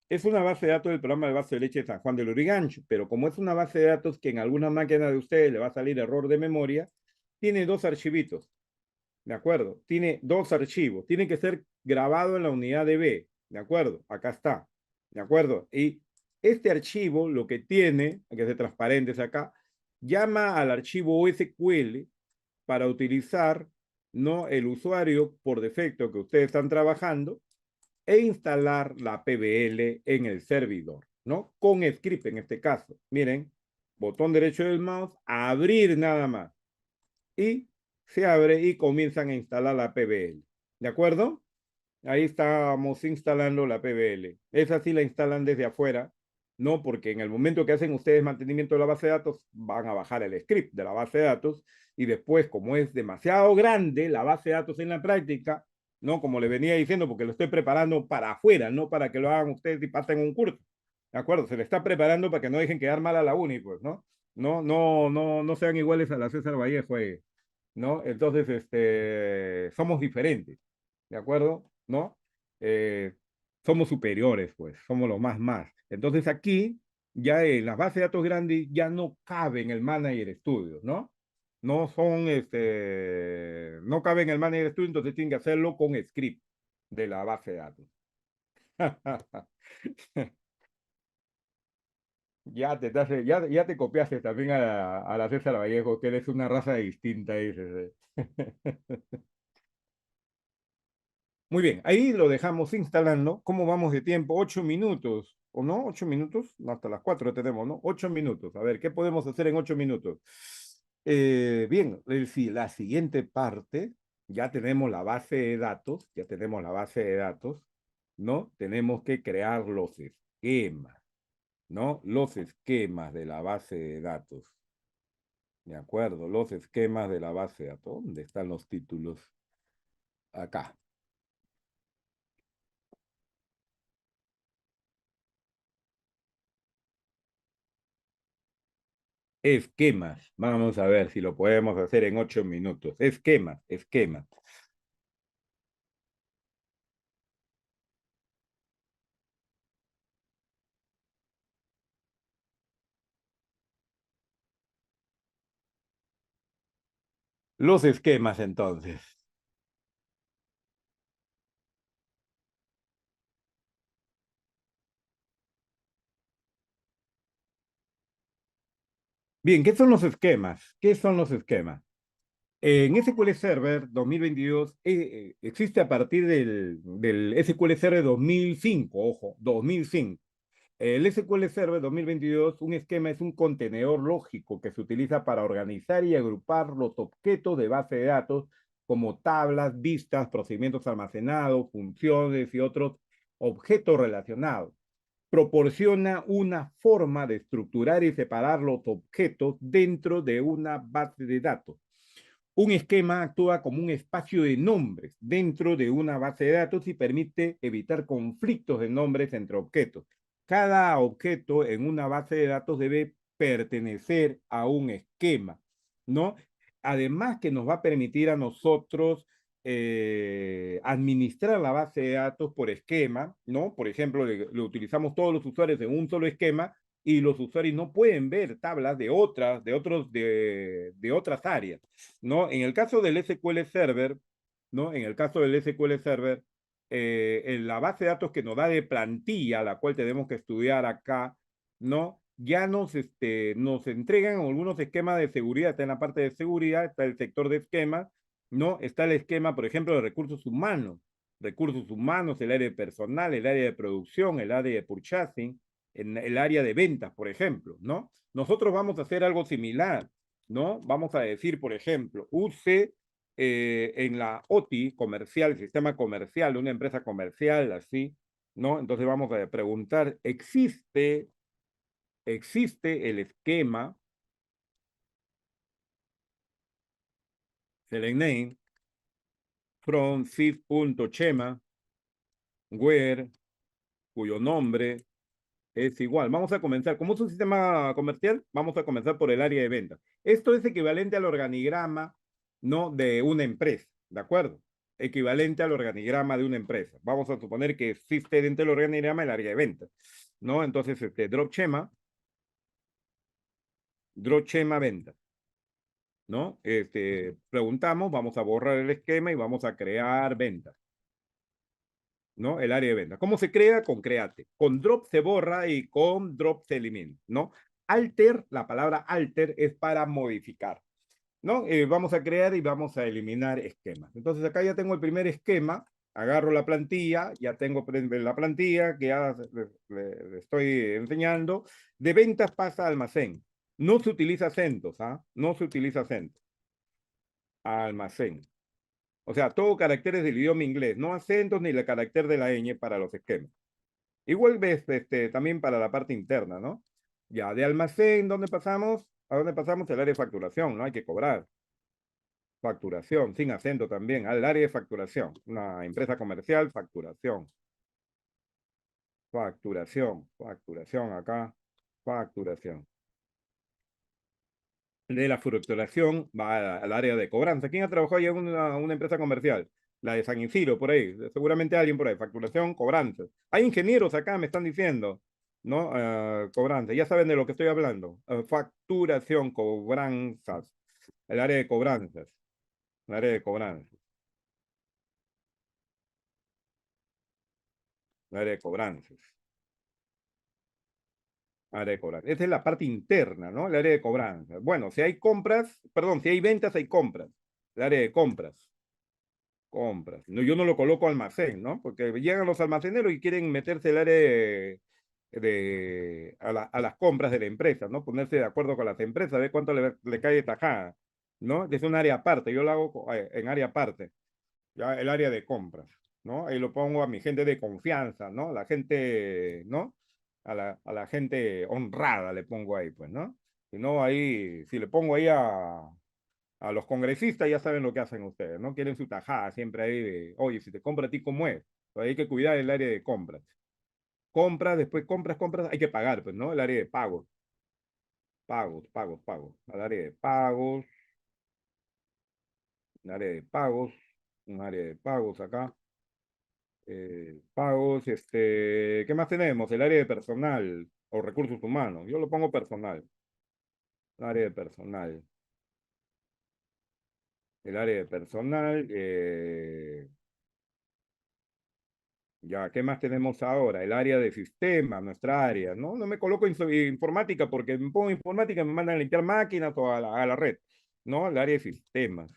es una base de datos del programa de base de leche de San Juan del Lurigancho, pero como es una base de datos que en alguna máquina de ustedes le va a salir error de memoria, tiene dos archivitos, ¿de acuerdo? Tiene dos archivos, tiene que ser grabado en la unidad de B, ¿de acuerdo? Acá está, ¿de acuerdo? Y este archivo lo que tiene, hay que ser transparentes acá, llama al archivo SQL para utilizar, ¿no? El usuario por defecto que ustedes están trabajando e instalar la PBL en el servidor, ¿no? Con script en este caso. Miren, botón derecho del mouse, abrir nada más. Y se abre y comienzan a instalar la PBL. ¿De acuerdo? Ahí estamos instalando la PBL. Esa sí la instalan desde afuera, no porque en el momento que hacen ustedes mantenimiento de la base de datos, van a bajar el script de la base de datos y después, como es demasiado grande la base de datos en la práctica, no como le venía diciendo, porque lo estoy preparando para afuera, no para que lo hagan ustedes y pasen un curso. ¿De acuerdo? Se le está preparando para que no dejen quedar mal a la uni, pues, ¿no? No sean iguales a la César Vallejo, ¿no? Entonces, somos diferentes. ¿De acuerdo? ¿No? Eh, Somos superiores, pues, somos los más. Entonces aquí, ya en las bases de datos grandes, ya no cabe en el Manager Studio, ¿no? No cabe en el Manager Studio, entonces tienen que hacerlo con script de la base de datos. Ya te copiaste también a la César Vallejo, que eres una raza distinta, dices. Muy bien, ahí lo dejamos instalando. ¿Cómo vamos de tiempo? 8 minutos, ¿o no? 8 minutos, no, hasta las 4 tenemos, ¿no? 8 minutos. A ver, ¿qué podemos hacer en 8 minutos? Bien, sí, la siguiente parte, ya tenemos la base de datos, ya tenemos la base de datos, ¿no? Tenemos que crear los esquemas, ¿no? Los esquemas de la base de datos, ¿de acuerdo? Los esquemas de la base de datos. ¿Dónde están los títulos? Acá. Esquemas. Vamos a ver si lo podemos hacer en 8 minutos. Esquemas. Los esquemas, entonces. Bien, ¿qué son los esquemas? ¿Qué son los esquemas? En SQL Server 2022 existe a partir del SQL Server 2005, ojo, 2005. El SQL Server 2022, un esquema es un contenedor lógico que se utiliza para organizar y agrupar los objetos de base de datos como tablas, vistas, procedimientos almacenados, funciones y otros objetos relacionados. Proporciona una forma de estructurar y separar los objetos dentro de una base de datos. Un esquema actúa como un espacio de nombres dentro de una base de datos y permite evitar conflictos de nombres entre objetos. Cada objeto en una base de datos debe pertenecer a un esquema, ¿no? Además que nos va a permitir a nosotros administrar la base de datos por esquema, ¿no? Por ejemplo, lo utilizamos todos los usuarios en un solo esquema y los usuarios no pueden ver tablas de otras áreas. ¿No? En el caso del SQL Server, ¿no? En el caso del SQL Server, en la base de datos que nos da de plantilla, la cual tenemos que estudiar acá, ¿no? ya nos entregan algunos esquemas de seguridad. Está en la parte de seguridad, está el sector de esquemas, ¿no? Está el esquema, por ejemplo, de recursos humanos, el área de personal, el área de producción, el área de purchasing, en el área de ventas, por ejemplo, ¿no? Nosotros vamos a hacer algo similar, ¿no? Vamos a decir, por ejemplo, use en la OTI comercial, sistema comercial de una empresa comercial, así, ¿no? Entonces vamos a preguntar, existe el esquema select name from sys.schema where cuyo nombre es igual. Vamos a comenzar, como es un sistema comercial, vamos a comenzar por el área de ventas. Esto es equivalente al organigrama, ¿no? De una empresa, ¿de acuerdo? Equivalente al organigrama de una empresa. Vamos a suponer que existe dentro del organigrama el área de ventas, ¿no? Entonces, drop schema venta, ¿no? Preguntamos, vamos a borrar el esquema y vamos a crear ventas, ¿no? El área de venta. ¿Cómo se crea? Con create. Con drop se borra y con drop se elimina, ¿no? Alter, la palabra alter es para modificar, ¿no? Vamos a crear y vamos a eliminar esquemas. Entonces acá ya tengo el primer esquema, agarro la plantilla, ya tengo la plantilla que ya le estoy enseñando. De ventas pasa a almacén. No se utiliza acentos, ¿ah? No se utiliza acentos. Almacén. O sea, todo caracteres del idioma inglés, no acentos ni el carácter de la ñ para los esquemas. Igual ves también para la parte interna, ¿no? Ya, de almacén, ¿dónde pasamos? ¿A dónde pasamos? El área de facturación, ¿no? Hay que cobrar. Facturación, sin acento también, al área de facturación. Una empresa comercial, facturación. Facturación acá, facturación. De la facturación va al área de cobranza. ¿Quién ha trabajado ya en una empresa comercial? La de San Isidro, por ahí. Seguramente alguien por ahí. Facturación, cobranza. Hay ingenieros acá, me están diciendo, ¿no? Cobranza. Ya saben de lo que estoy hablando. Facturación, cobranzas. El área de cobranzas. El área de cobranzas. El área de cobranzas. Área de cobranza. Esa es la parte interna, ¿no? El área de cobranza. Bueno, si hay compras, perdón, si hay ventas, hay compras. El área de compras. Compras. No, yo no lo coloco almacén, ¿no? Porque llegan los almaceneros y quieren meterse el área a las compras de la empresa, ¿no? Ponerse de acuerdo con las empresas, ver cuánto le cae de tajada, ¿no? Es un área aparte, yo lo hago en área aparte, ya el área de compras, ¿no? Ahí lo pongo a mi gente de confianza, ¿no? La gente, ¿no? A la gente honrada le pongo ahí, pues, ¿no? Si no, ahí, si le pongo ahí a los congresistas, ya saben lo que hacen ustedes, ¿no? Quieren su tajada siempre ahí de, oye, si te compra a ti, ¿cómo es? Pues hay que cuidar el área de compras. Compras, después compras, hay que pagar, pues, ¿no? El área de pagos, pagos. El área de pagos, el área de pagos, un área de pagos acá. Pagos, ¿qué más tenemos? El área de personal o recursos humanos. Yo lo pongo personal. El área de personal. El área de personal. Ya, ¿qué más tenemos ahora? El área de sistemas, nuestra área, ¿no? No me coloco informática porque me pongo informática y me mandan a limpiar máquinas o a la red, ¿no? El área de sistemas,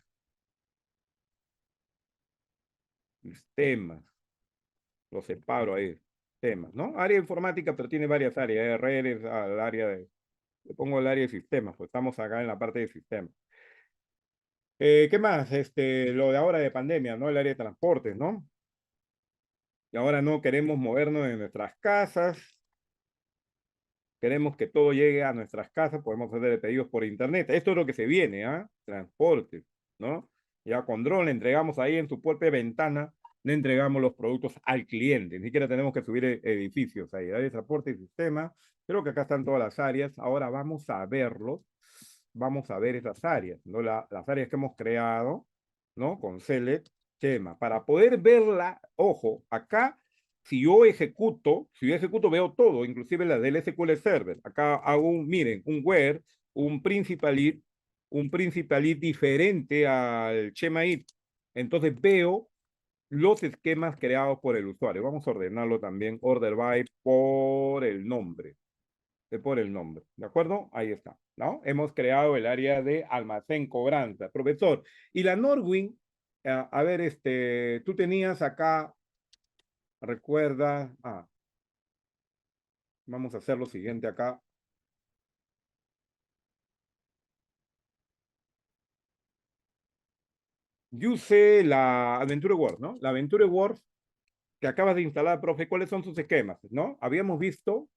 lo separo ahí, sistemas, ¿no? Área de informática, pero tiene varias áreas, redes, al área le pongo el área de sistemas, pues estamos acá en la parte de sistemas. ¿Qué más? Lo de ahora de pandemia, ¿no? El área de transportes, ¿no? Y ahora no queremos movernos de nuestras casas, queremos que todo llegue a nuestras casas, podemos hacer pedidos por internet. Esto es lo que se viene, ¿ah? Transporte, ¿no? Ya con dron le entregamos ahí en su propia ventana, le entregamos los productos al cliente. Ni siquiera tenemos que subir edificios ahí. Hay transporte y sistema. Creo que acá están todas las áreas. Ahora vamos a verlos. Vamos a ver esas áreas, ¿no? Las áreas que hemos creado, ¿no? Con select, tema. Para poder verla, ojo, acá si yo ejecuto, veo todo, inclusive la del SQL Server. Acá hago miren, un where, un principal id diferente al schema id. Entonces veo los esquemas creados por el usuario. Vamos a ordenarlo también, order by por el nombre. por el nombre, ¿de acuerdo? Ahí está, ¿no? Hemos creado el área de almacén cobranza. Profesor, y la Norwin, a ver, tú tenías acá, recuerda, vamos a hacer lo siguiente acá. Yo usé la Adventure Wars, ¿no? La Adventure Wars que acabas de instalar, profe, ¿cuáles son sus esquemas? ¿No? Habíamos visto,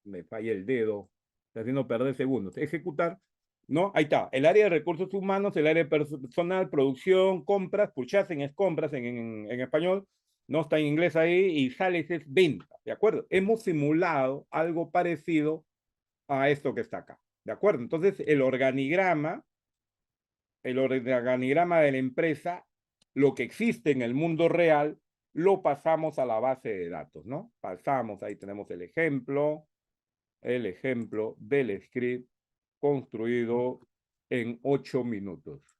me falla el dedo, está haciendo perder segundos, ejecutar, ¿no? Ahí está, el área de recursos humanos, el área de personal, producción, compras, purchasing es compras en español, no está en inglés ahí, y sales es venta, ¿de acuerdo? Hemos simulado algo parecido a esto que está acá, ¿de acuerdo? Entonces, el organigrama de la empresa, lo que existe en el mundo real, lo pasamos a la base de datos, ¿no? Pasamos, ahí tenemos el ejemplo del script construido en 8 minutos,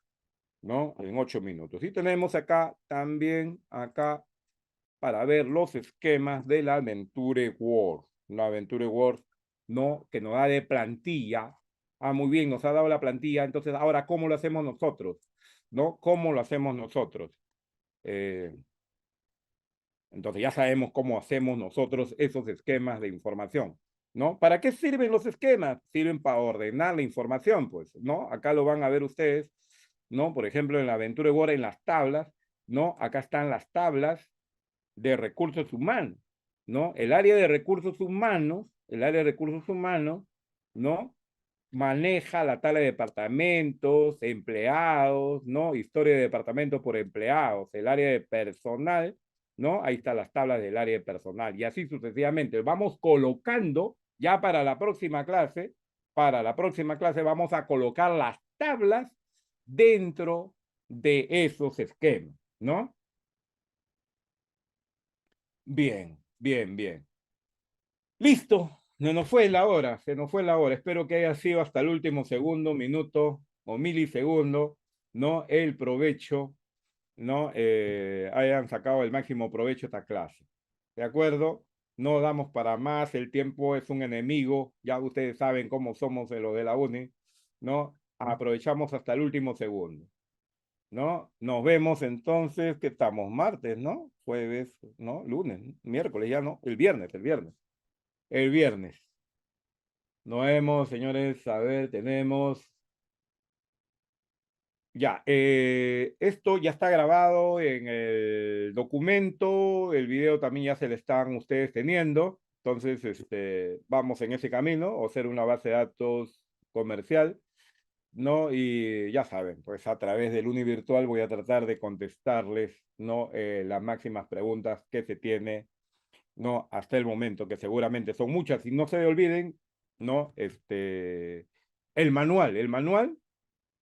¿no? En 8 minutos. Y tenemos acá también, acá, para ver los esquemas de la Adventure Word. La Adventure Word, ¿no? Que nos da de plantilla. Muy bien, nos ha dado la plantilla. Entonces, ahora, ¿cómo lo hacemos nosotros? ¿No? ¿Cómo lo hacemos nosotros? Eh, entonces, ya sabemos cómo hacemos nosotros esos esquemas de información, ¿no? ¿Para qué sirven los esquemas? Sirven para ordenar la información, pues, ¿no? Acá lo van a ver ustedes, ¿no? Por ejemplo, en la Adventure Word, en las tablas, ¿no? Acá están las tablas de recursos humanos, ¿no? El área de recursos humanos, ¿no? Maneja la tabla de departamentos, empleados, ¿no? Historia de departamentos por empleados, el área de personal, ¿no? Ahí están las tablas del área de personal y así sucesivamente. Vamos colocando ya para la próxima clase vamos a colocar las tablas dentro de esos esquemas, ¿no? Bien, bien, bien. Listo, no nos fue la hora, se nos fue la hora. Espero que haya sido hasta el último segundo, minuto o milisegundo, ¿no? El provecho, ¿no? Hayan sacado el máximo provecho a esta clase. ¿De acuerdo? No damos para más, el tiempo es un enemigo, ya ustedes saben cómo somos de lo de la UNI, ¿no? Aprovechamos hasta el último segundo, ¿no? Nos vemos entonces, que estamos martes, ¿no? Jueves, ¿no? Lunes, miércoles ya, ¿no? El viernes. El viernes. Nos vemos, señores. A ver, tenemos. Ya, esto ya está grabado en el documento, el video también ya se le están ustedes teniendo, entonces vamos en ese camino, o ser una base de datos comercial, ¿no? Y ya saben, pues a través del Uni Virtual voy a tratar de contestarles, ¿no? Las máximas preguntas que se tiene, ¿no? Hasta el momento, que seguramente son muchas, y no se olviden, ¿no? El manual,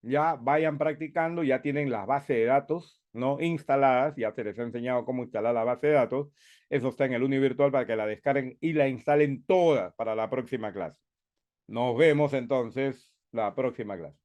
ya vayan practicando, ya tienen las bases de datos, ¿no? Instaladas, ya se les ha enseñado cómo instalar la base de datos, eso está en el Uni Virtual para que la descarguen y la instalen todas para la próxima clase. Nos vemos entonces la próxima clase.